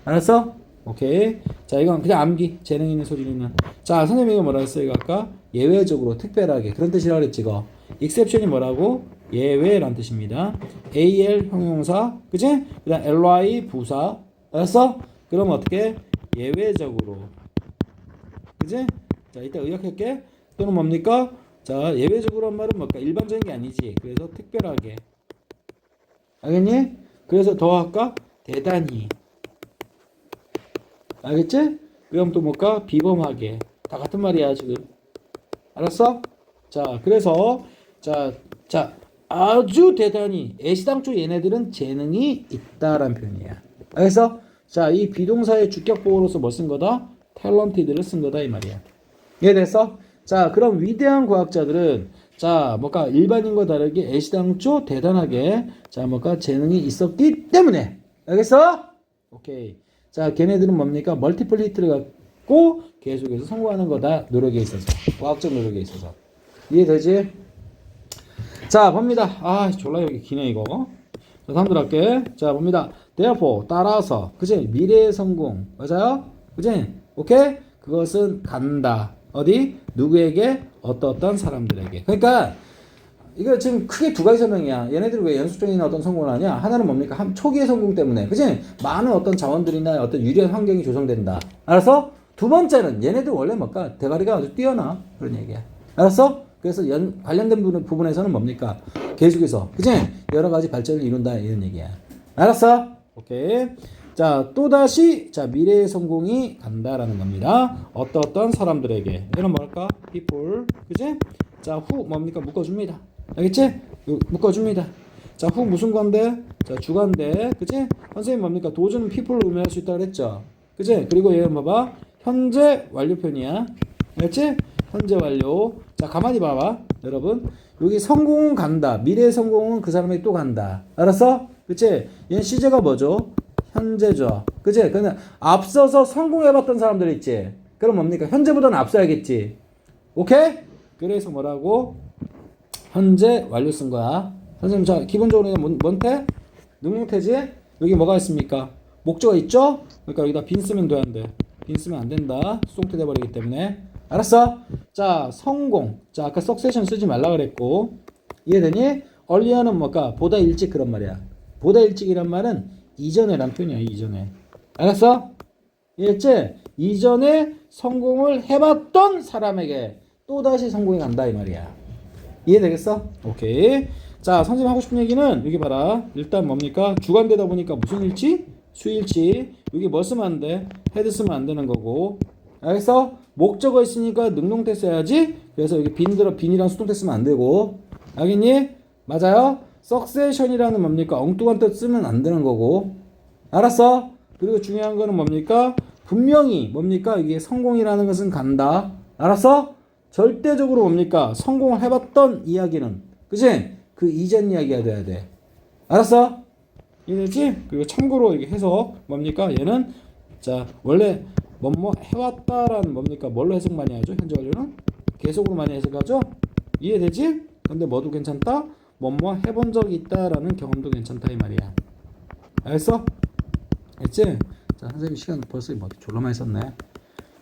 알았어? 오케이. 자, 이건 그냥 암기. 재능 있는, 소질 있는. 자, 선생님이 이거 뭐라 했어? 이거 아까 예외적으로, 특별하게 그런 뜻이라고 그랬지? 이거. exception이 뭐라고? 예외란 뜻입니다. AL 형용사, 그치? 그 다음 LY 부사. 알았어? 그럼 어떻게? 예외적으로. 그치? 자, 이따 의역할게. 또는 뭡니까? 자, 예외적으로 한 말은 뭘까? 일반적인 게 아니지. 그래서 특별하게. 알겠니? 그래서 더 할까? 대단히. 알겠지? 그럼 또 뭘까? 비범하게. 다 같은 말이야, 지금. 알았어? 자, 그래서, 자, 아주 대단히 애시당초 얘네들은 재능이 있다라는 표현이야. 알겠어? 자, 이 비동사의 주격보호로서 뭐 쓴 거다? 탤런티드를 쓴 거다 이 말이야. 이해됐어? 자, 그럼 위대한 과학자들은 자, 뭔가 일반인과 다르게 애시당초 대단하게 자, 뭔가 재능이 있었기 때문에. 알겠어? 오케이. 자, 걔네들은 뭡니까? 멀티플 히트를 갖고 계속해서 성공하는 거다. 노력에 있어서. 과학적 노력에 있어서. 이해되지? 자, 봅니다. 아, 졸라 여기 기네, 이거. 자, 다음 들어갈게. 자, 봅니다. therefore, 따라서. 그치? 미래의 성공. 맞아요? 그치? 오케이? 그것은 간다. 어디? 누구에게? 어떤 사람들에게. 그러니까 이거 지금 크게 두 가지 설명이야. 얘네들이 왜 연속적인 어떤 성공을 하냐? 하나는 뭡니까? 초기의 성공 때문에, 그지? 많은 어떤 자원들이나 어떤 유리한 환경이 조성된다. 알았어? 두 번째는 얘네들 원래 뭘까? 대가리가 아주 뛰어나. 그런 얘기야. 알았어? 그래서 관련된 부분에서는 뭡니까? 계속해서, 그지? 여러 가지 발전을 이룬다. 이런 얘기야. 알았어? 오케이. 자, 또다시, 자, 미래의 성공이 간다라는 겁니다. 어떤 사람들에게. 얘는 뭘까? people. 그지? 자, 후 뭡니까? 묶어줍니다. 알겠지? 묶어줍니다. 자, 후 무슨 건데? 자, 주관대. 그치? 선생님 뭡니까? 도주는 people을 의미할 수 있다 그랬죠? 그치? 그리고 얘는 봐봐. 현재 완료편이야. 알겠지? 현재 완료. 자, 가만히 봐봐. 여러분. 여기 성공은 간다. 미래의 성공은 그 사람에게 또 간다. 알았어? 그치? 얘는 시제가 뭐죠? 현재죠. 그치? 그냥 앞서서 성공해봤던 사람들 있지? 그럼 뭡니까? 현재보다는 앞서야겠지. 오케이? 그래서 뭐라고? 현재 완료 쓴 거야. 선생님, 자, 기본적으로 뭔태? 능용태지? 여기 뭐가 있습니까? 목적어 있죠? 그러니까 여기다 빈 쓰면 돼, 안 돼? 빈 쓰면 안 된다. 수동태 돼버리기 때문에. 알았어? 자, 성공. 자, 아까 석세션 쓰지 말라 그랬고. 이해되니? earlyer는 뭘까? 보다 일찍 그런 말이야. 보다 일찍이란 말은 이전에란 표현이야, 이전에. 알았어? 이해했지? 이전에 성공을 해봤던 사람에게 또다시 성공이 간다, 이 말이야. 이해되겠어? 오케이. 자, 선생님 하고 싶은 얘기는 여기 봐라. 일단 뭡니까? 주관되다 보니까 무슨 일치? 수일치. 여기 뭐 쓰면 안 돼? 헤드 쓰면 안 되는 거고. 알겠어? 목적어 있으니까 능동태 써야지. 그래서 여기 빈이랑 수동태 쓰면 안 되고. 알겠니? 맞아요? succession이라는 뭡니까? 엉뚱한 뜻 쓰면 안 되는 거고. 알았어? 그리고 중요한 거는 뭡니까? 분명히 뭡니까? 이게 성공이라는 것은 간다. 알았어? 절대적으로 뭡니까? 성공을 해봤던 이야기는, 그치? 그 이전 이야기가 돼야 돼. 알았어? 이해되지? 그리고 참고로 이게 해서 뭡니까? 얘는, 자, 원래 뭐뭐 해왔다라는 뭡니까? 뭘로 해석 많이 하죠? 현재 완료는? 계속으로 많이 해석하죠? 이해되지? 근데 뭐도 괜찮다? 뭐뭐 해본 적이 있다라는 경험도 괜찮다 이 말이야. 알겠어? 알겠지? 자, 선생님 시간 벌써 뭐 졸라 많이 썼네.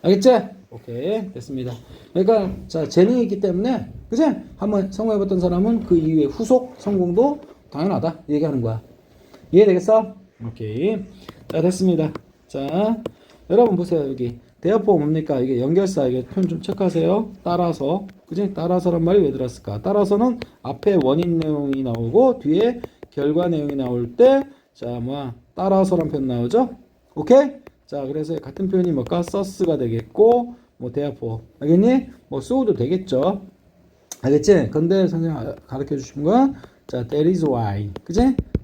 알겠지? 오케이, 됐습니다. 그러니까 자, 재능이 있기 때문에, 그치? 한번 성공해봤던 사람은 그 이후에 후속 성공도 당연하다 얘기하는 거야. 이해되겠어? 오케이. 자, 됐습니다. 자, 여러분 보세요. 여기 therefore 뭡니까? 이게 연결사, 이게 표현 좀 체크하세요. 따라서, 그치? 따라서란 말이 왜 들었을까? 따라서는 앞에 원인 내용이 나오고 뒤에 결과 내용이 나올 때, 자, 따라서란 표현 나오죠? 오케이? 자, 그래서 같은 표현이 뭘까? source가 되겠고, 뭐 therefore, 알겠니? 뭐 so도 되겠죠. 알겠지? 근데 선생님 가르쳐 주신 건, 자, that is why, 그치?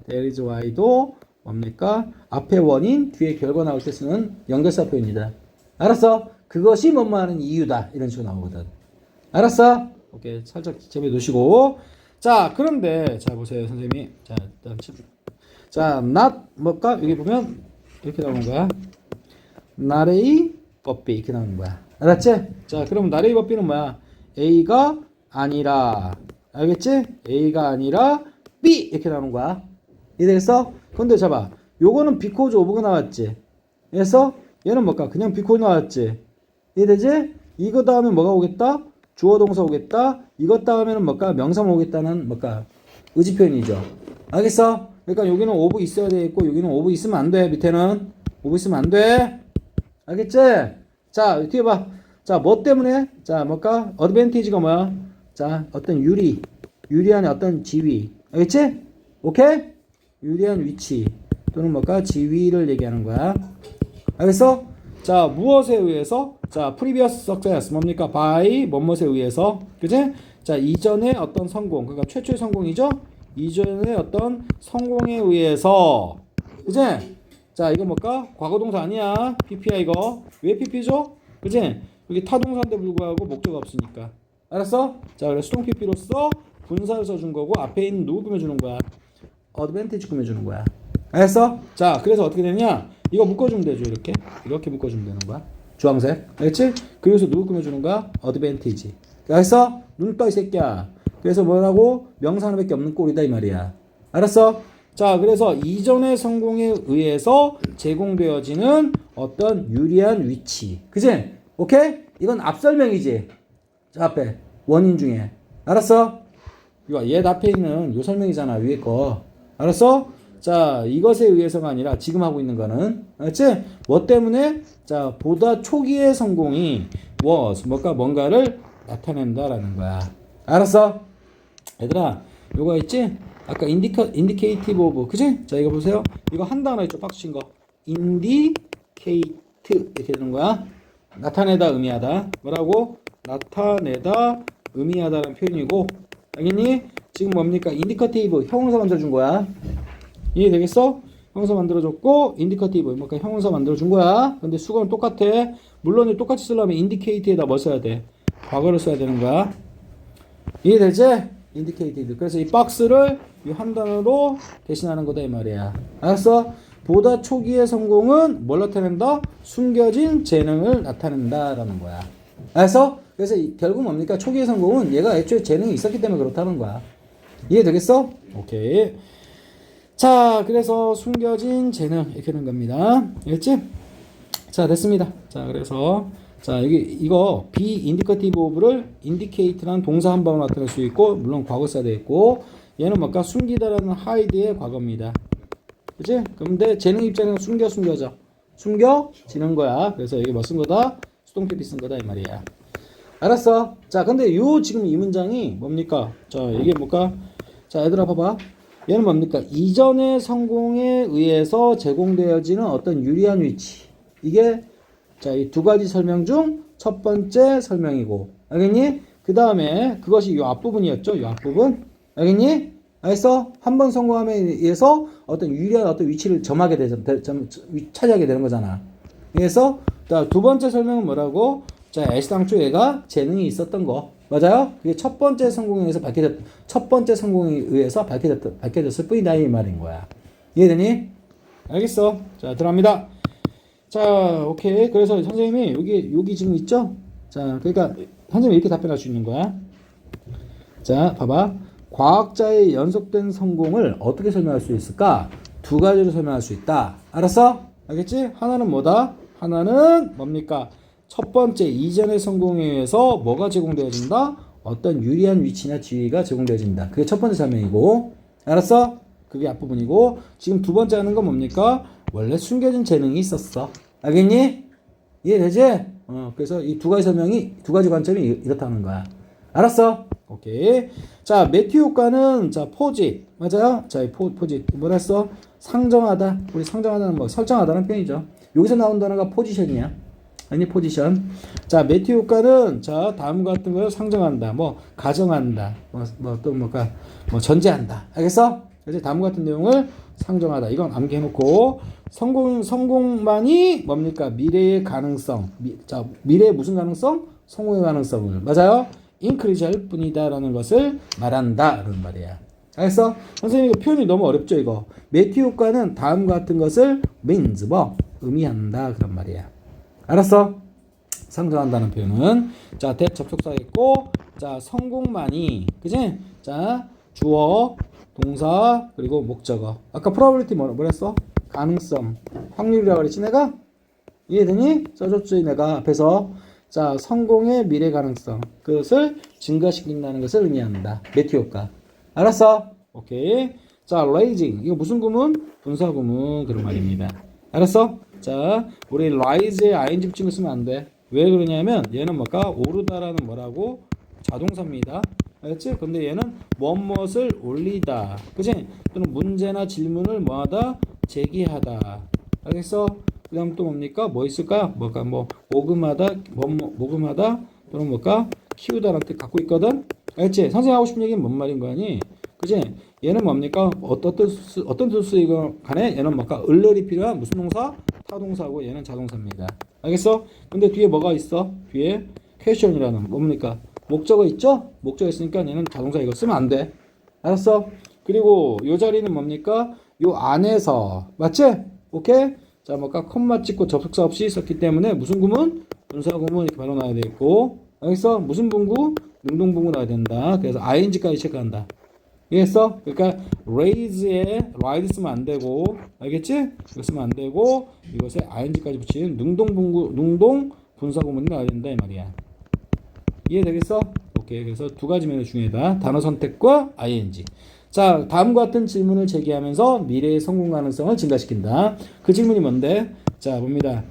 that is why도 뭡니까? 앞에 원인, 뒤에 결과 나올 때 쓰는 연결사 표현이다. 알았어? 그것이 뭐뭐 하는 이유다. 이런 식으로 나오거든. 알았어? 오케이. 살짝 재미 놓으시고. 자, 그런데, 자, 보세요, 선생님이. 자, 일단 자, not 뭘까? 여기 보면 이렇게 나오는 거야. not a 법비 이렇게 나오는 거야. 알았지? 자, 그럼 not a 법비는 뭐야? A가 아니라, 알겠지? A가 아니라 B 이렇게 나오는 거야. 이해됐어? 근데 잡아. 요거는 because of가 나왔지. 그래서 얘는 뭘까? 그냥 because 나왔지. 이해되지? 이거 다음에 뭐가 오겠다? 주어 동사 오겠다. 이것 다음에는 뭘까? 명사만 오겠다는 뭘까? 의지 표현이죠. 알겠어? 그러니까 여기는 of 있어야 되겠고 여기는 of 있으면 안 돼. 밑에는 of 있으면 안 돼. 알겠지? 자, 뒤에 봐. 자, 뭐 때문에? 자, 뭘까? 어드밴티지가 뭐야? 자, 어떤 유리한 어떤 지위. 알겠지? 오케이? 유리한 위치 또는 뭘까? 지위를 얘기하는 거야. 알겠어? 자, 무엇에 의해서? 자, previous success 뭡니까? by 뭐뭇에 의해서. 그치? 자, 이전의 어떤 성공. 그러니까 최초의 성공이죠? 이전의 어떤 성공에 의해서. 그치? 자, 이거 뭘까? 과거동사 아니야. PP야 이거. 왜 PP죠? 그치? 여기 타동사인데 불구하고 목적이 없으니까. 알았어? 자, 그래서 수동 PP로서 분사를 써준 거고 앞에 있는 누구 꾸며주는 거야? 어드밴티지 꾸며주는 거야. 알았어? 자, 그래서 어떻게 되냐? 이거 묶어주면 되죠. 이렇게 묶어주면 되는 거야. 주황색. 알겠지? 그래서 누구 꾸며주는 거야? 어드밴티지. 알았어? 눈 떠 이 새끼야. 그래서 뭐라고? 명사 하나밖에 없는 꼴이다 이 말이야. 알았어? 자, 그래서 이전의 성공에 의해서 제공되어지는 어떤 유리한 위치. 그치? 오케이? 이건 앞설명이지. 자, 앞에. 원인 중에. 알았어? 이거 얘 앞에 있는 요 설명이잖아. 위에 거. 알았어? 자, 이것에 의해서가 아니라 지금 하고 있는 거는. 알았지? 뭐 때문에? 자, 보다 초기의 성공이 뭔가를 나타낸다라는 거야. 알았어? 얘들아, 요거 있지? 아까 인디케이티브 오브, 그지? 자, 이거 보세요. 이거 한 단어 있죠? 박수 친 거. 인디케이트 이렇게 되는 거야. 나타내다, 의미하다. 뭐라고? 나타내다, 의미하다라는 표현이고, 알겠니? 지금 뭡니까? 인디커티브, 형용사 만들어준 거야. 이해되겠어? 형용사 만들어줬고, 인디커티브, 그러니까 형용사 만들어준 거야. 근데 수거는 똑같아. 물론 똑같이 쓰려면 인디케이트에다 뭐 써야 돼? 과거를 써야 되는 거야. 이해되지? 인디케이티드. 그래서 이 박스를 이 한 단어로 대신하는 거다 이 말이야. 알았어? 보다 초기의 성공은 뭘 나타낸다? 숨겨진 재능을 나타낸다라는 거야. 알았어? 그래서 결국 뭡니까? 초기의 성공은 얘가 애초에 재능이 있었기 때문에 그렇다는 거야. 이해되겠어? 오케이. 자, 그래서 숨겨진 재능 이렇게 되는 겁니다. 알겠지? 자, 됐습니다. 자, 그래서 자, 이거 be indicative of를 indicate라는 동사 한 방으로 나타낼 수 있고, 물론 과거사 되어 있고, 얘는 뭔가 숨기다라는 hide의 과거입니다. 그치? 근데 재능 입장에서 숨겨지는 거야. 그래서 여기 뭐 쓴 거다? 수동태비 쓴 거다 이 말이야. 알았어. 자, 근데 지금 이 문장이 뭡니까? 자, 이게 뭘까? 자, 얘들아 봐봐. 얘는 뭡니까? 이전의 성공에 의해서 제공되어지는 어떤 유리한 위치. 이게 자, 이 두 가지 설명 중 첫 번째 설명이고, 알겠니? 그 다음에 그것이 요 앞부분이었죠. 요 앞부분. 알겠니? 알겠어? 한 번 성공함에 의해서 어떤 유리한 어떤 위치를 차지하게 되는 거잖아. 그래서 자, 두 번째 설명은 뭐라고? 자, 애시당초 얘가 재능이 있었던 거. 맞아요? 그게 첫 번째 성공에 의해서 밝혀졌을 뿐이다 이 말인 거야. 이해되니? 알겠어. 자, 들어갑니다. 자, 오케이. 그래서 선생님이 여기 지금 있죠? 자, 그러니까 선생님이 이렇게 답변할 수 있는 거야. 자, 봐봐. 과학자의 연속된 성공을 어떻게 설명할 수 있을까? 두 가지로 설명할 수 있다. 알았어? 알겠지? 하나는 뭐다? 하나는 뭡니까? 첫 번째 이전의 성공에 의해서 뭐가 제공되어진다? 어떤 유리한 위치나 지위가 제공되어진다. 그게 첫 번째 설명이고. 알았어? 그게 앞부분이고. 지금 두 번째 하는 건 뭡니까? 원래 숨겨진 재능이 있었어. 알겠니? 이해되지? 그래서 이 두 가지 두 가지 관점이 이렇다는 거야. 알았어? 오케이. 자, 매튜 효과는, 자, 포지. 맞아요? 자, 이 포지. 뭐라 했어? 상정하다. 우리 상정하다는 뭐, 설정하다는 표현이죠. 여기서 나온 단어가 포지션이야. 아니, 포지션. 자, 매튜 효과는, 자, 다음과 같은 걸 상정한다. 뭐, 가정한다. 전제한다. 알겠어? 그래서 다음과 같은 내용을 상정하다. 이건 암기해놓고, 성공만이 뭡니까? 미래의 가능성. 미래의 무슨 가능성? 성공의 가능성을. 맞아요? increase 할 뿐이다라는 것을 말한다. 라는 말이야. 알겠어? 선생님, 이거 표현이 너무 어렵죠, 이거? 매튜 효과는 다음과 같은 것을 means, 의미한다. 그런 말이야. 알았어? 상정한다는 표현은. 자, 접속사 있고, 자, 성공만이, 그지? 자, 주어, 동사, 그리고 목적어. 아까 probability 뭐랬어? 가능성, 확률이라고 그랬지, 내가? 이해되니? 써줬지, 내가 앞에서. 자, 성공의 미래 가능성. 그것을 증가시킨다는 것을 의미한다. 매튜 효과. 알았어? 오케이. 자, raising. 이거 무슨 구문? 분사 구문. 그런 말입니다. 알았어? 자, 우리 rise에 ing 붙인 쓰면 안 돼. 왜 그러냐면, 얘는 오르다라는 뭐라고? 자동사입니다. 알겠지? 근데 얘는 무엇을 올리다. 그치? 또는 문제나 질문을 뭐하다? 제기하다. 알겠어? 그 다음 또 뭡니까? 뭐 있을까? 모금하다, 모금하다, 또는 키우다라는 뜻 갖고 있거든? 알겠지? 선생님 하고 싶은 얘기는 뭔 말인 거 아니? 그치? 얘는 뭡니까? 어떤 뜻이건 간에 얘는 을ler이 필요한 무슨 동사? 타동사고 얘는 자동사입니다. 알겠어? 근데 뒤에 뭐가 있어? 뒤에 question이라는 뭡니까? 목적어 있죠? 목적어 있으니까 얘는 자동사 이거 쓰면 안 돼. 알았어? 그리고 요 자리는 뭡니까? 요 안에서. 맞지? 오케이? 자, 콤마 찍고 접속사 없이 썼기 때문에 무슨 구문? 분사 구문 이렇게 바로 나와야 되겠고. 알겠어? 무슨 분구? 능동분구 나와야 된다. 그래서 ing까지 체크한다. 이해했어? 그러니까 raise에 rise 쓰면 안 되고, 알겠지? 이거 쓰면 안 되고, 이것에 ing까지 붙이는 능동 분사 구문이 나와야 된다 이 말이야. 이해되겠어? 오케이. 오케이. 그래서 두 가지 면이 중요하다. 단어 선택과 ing. 자, 다음과 같은 질문을 제기하면서 미래의 성공 가능성을 증가시킨다. 그 질문이 뭔데? 자, 봅니다.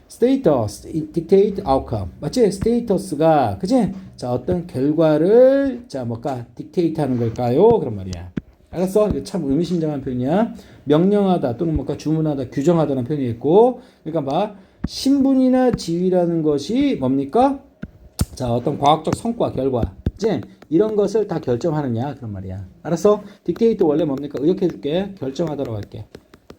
status dictate outcome. 맞지? status가 그지? 자, 어떤 결과를 자, 뭘까? dictate 하는 걸까요? 그런 말이야. 알았어? 이거 참 의미심장한 표현이야. 명령하다 또는 뭔가 주문하다, 규정하다는 표현이 있고. 그러니까 봐. 신분이나 지위라는 것이 뭡니까? 자, 어떤 과학적 성과, 결과. 그치? 이런 것을 다 결정하느냐 그런 말이야. 알았어? dictate 원래 뭡니까? 의역해줄게. 결정하다라고 할게.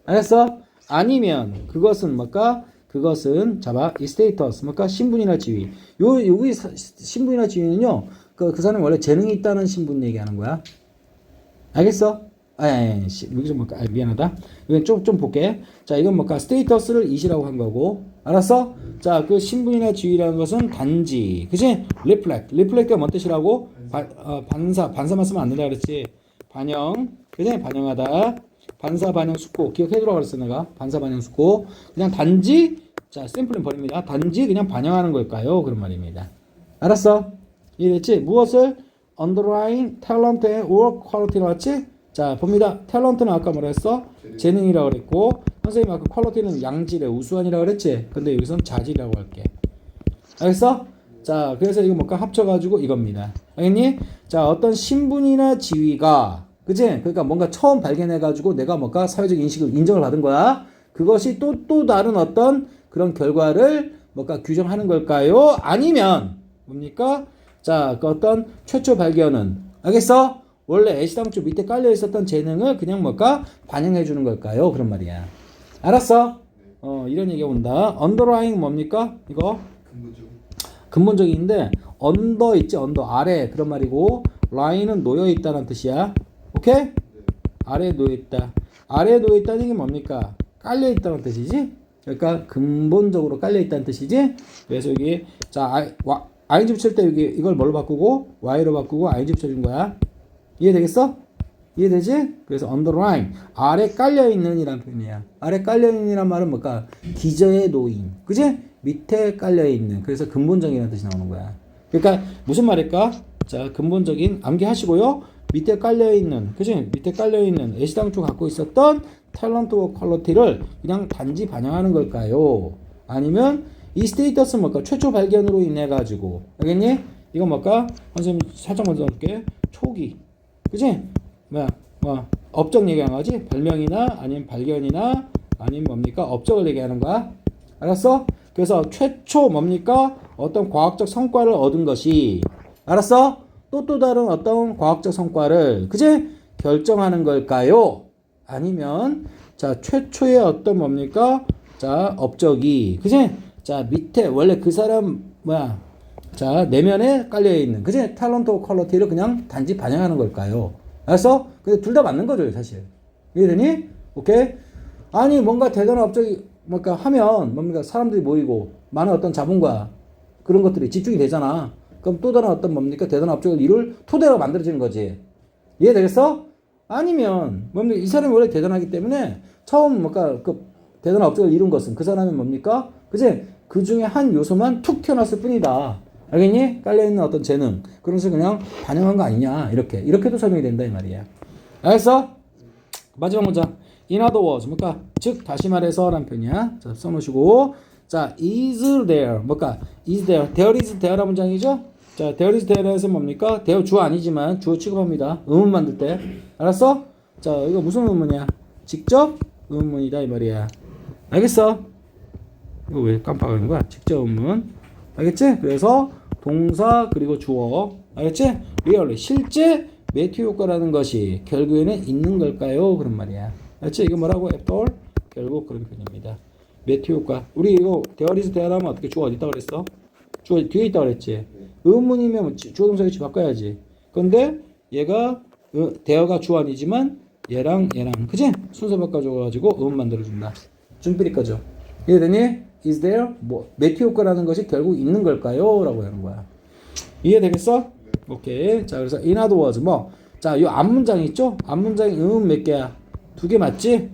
알았어? 아니면 그것은 뭘까? 그것은 잡아 이 스테이터스 뭘까? 신분이나 지위. 여기 신분이나 지위는요. 그 사람이 원래 재능이 있다는 신분 얘기하는 거야. 알겠어? 여기 좀 뭘까? 미안하다. 이건 좀 볼게. 자, 이건 뭘까? 스테이터스를 이시라고 한 거고. 알았어? 자, 그 신분이나 지위라는 것은 단지, 그치? 리플렉트가 뭔 뜻이라고? 반사만 쓰면 안 된다 그랬지? 반영, 그치? 반영하다. 반사, 반영, 숙고. 기억해두라고 그랬어, 내가. 반사, 반영, 숙고. 그냥 단지, 자, 샘플은 버립니다. 단지 그냥 반영하는 걸까요? 그런 말입니다. 알았어? 이해됐지? 무엇을? underlying talent and work quality라고 했지? 자, 봅니다. 탤런트는 아까 뭐라 했어? 재능이라고 그랬고, 선생님 아까 퀄리티는 양질의 우수한이라고 그랬지? 근데 여기서는 자질이라고 할게. 알겠어? 자, 그래서 이거 뭘까? 합쳐가지고 이겁니다. 알겠니? 자, 어떤 신분이나 지위가, 그치? 그러니까 뭔가 처음 발견해가지고 내가 뭔가 사회적 인식을 인정을 받은 거야. 그것이 또 다른 어떤 그런 결과를 뭔가 규정하는 걸까요? 아니면, 뭡니까? 자, 그 어떤 최초 발견은, 알겠어? 원래 애시당초 밑에 깔려 있었던 재능을 그냥 뭘까? 반영해 주는 걸까요? 그런 말이야. 알았어? 이런 얘기가 온다. underlying 뭡니까? 이거? 근본적인데, under 있지? under. 아래. 그런 말이고, line은 놓여 있다는 뜻이야. 오케이? 아래에 놓여 있다. 아래에 놓여 있다는 게 뭡니까? 깔려 있다는 뜻이지? 그러니까 근본적으로 깔려 있다는 뜻이지? 그래서 여기, 자, ing 붙일 때 여기 이걸 뭘로 바꾸고, y로 바꾸고, ing 붙여준 거야. 이해되겠어? 이해되지? 그래서 underline 아래 깔려있는 이란 표현이야. 아래 깔려있는 이란 말은 뭘까? 기저에 놓인, 그지? 밑에 깔려있는. 그래서 근본적이라는 뜻이 나오는 거야. 그러니까 무슨 말일까? 자, 근본적인 암기하시고요. 밑에 깔려있는, 그지? 밑에 깔려있는 애시당초 갖고 있었던 탤런트와 퀄리티를 그냥 단지 반영하는 걸까요? 아니면 이 스테이터스는 뭘까? 최초 발견으로 인해 가지고, 알겠니? 이건 뭘까? 선생님 살짝 먼저 넣을게. 초기, 그치? 업적 얘기하는 거지? 발명이나 아니면 발견이나 아니면 뭡니까? 업적을 얘기하는 거야. 알았어? 그래서 최초 뭡니까? 어떤 과학적 성과를 얻은 것이, 알았어? 또 다른 어떤 과학적 성과를, 그치? 결정하는 걸까요? 아니면, 자, 최초의 어떤 뭡니까? 자, 업적이, 그치? 자, 밑에, 원래 그 사람, 자, 내면에 깔려있는, 그치? 탤런트 퀄리티를 그냥 단지 반영하는 걸까요? 알았어? 근데 둘 다 맞는 거죠, 사실. 이해되니? 오케이? 아니, 뭔가 대단한 업적이, 뭔가 하면, 뭡니까? 사람들이 모이고, 많은 어떤 자본과 그런 것들이 집중이 되잖아. 그럼 또 다른 어떤 뭡니까? 대단한 업적을 이룰 토대로 만들어지는 거지. 이해되겠어? 아니면, 뭡니까? 이 사람이 원래 대단하기 때문에, 처음, 뭔가, 그, 대단한 업적을 이룬 것은 그 사람이 뭡니까? 그치? 그 중에 한 요소만 툭 튀어났을 뿐이다. 알겠니? 깔려있는 어떤 재능. 그런 것을 그냥 반영한 거 아니냐. 이렇게도 설명이 된다, 이 말이야. 알겠어? 마지막 문장. In other words, 뭘까? 즉, 다시 말해서 라는 표현이야. 자, 써놓으시고. 자, is there. 뭘까? is there. there is there라는 문장이죠? 자, there is there에서 뭡니까? there 주어 아니지만 주어 취급합니다. 의문 만들 때. 알았어? 자, 이거 무슨 의문이야? 직접 의문이다, 이 말이야. 알겠어? 이거 왜 깜빡하는 거야? 직접 의문. 알겠지? 그래서 동사 그리고 주어. 알겠지? really 실제 매튜 효과라는 것이 결국에는 있는 걸까요? 그런 말이야. 알겠지? 이거 뭐라고? after all? 결국 그런 표현입니다. 매튜 효과. 우리 이거 there is there 하면 어떻게 주어 어디 있다 그랬어? 주어 뒤에 있다 그랬지? 의문이면 주어 동사 위치 바꿔야지. 근데 얘가 there가 주어 아니지만 얘랑 그치? 순서 바꿔줘가지고 의문 만들어준다. 준비리 거죠. 이해되니? is there? 매튜 효과라는 것이 결국 있는 걸까요? 라고 하는 거야. 이해되겠어? 오케이. 자, 그래서 in other words, 자, 요 앞문장 있죠? 앞문장이 몇 개야? 2개 맞지?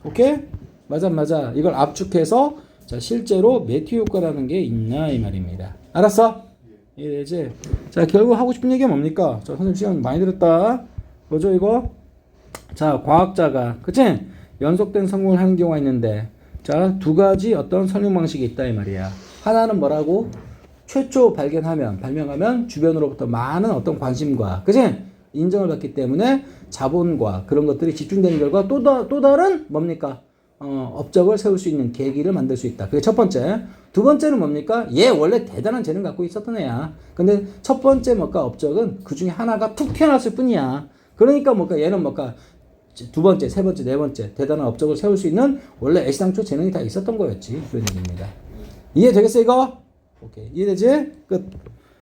오케이? 맞아. 이걸 압축해서, 자, 실제로 매튜 효과라는 게 있나? 이 말입니다. 알았어? 이해되지? 자, 결국 하고 싶은 얘기가 뭡니까? 자, 선생님 시간 많이 들었다. 뭐죠, 이거? 자, 과학자가, 그치? 연속된 성공을 하는 경우가 있는데, 자, 두 가지 어떤 설명 방식이 있다, 이 말이야. 하나는 뭐라고? 최초 발명하면 주변으로부터 많은 어떤 관심과, 그치? 인정을 받기 때문에 자본과 그런 것들이 집중되는 결과 또 다른 뭡니까? 업적을 세울 수 있는 계기를 만들 수 있다. 그게 첫 번째. 두 번째는 뭡니까? 얘 원래 대단한 재능 갖고 있었던 애야. 근데 첫 번째 업적은 그 중에 하나가 툭 튀어나왔을 뿐이야. 그러니까 얘는 두 번째, 세 번째, 네 번째 대단한 업적을 세울 수 있는 원래 애시당초 재능이 다 있었던 거였지. 그런 얘기입니다. 이해되겠어 이거? 오케이. 이해되지? 끝.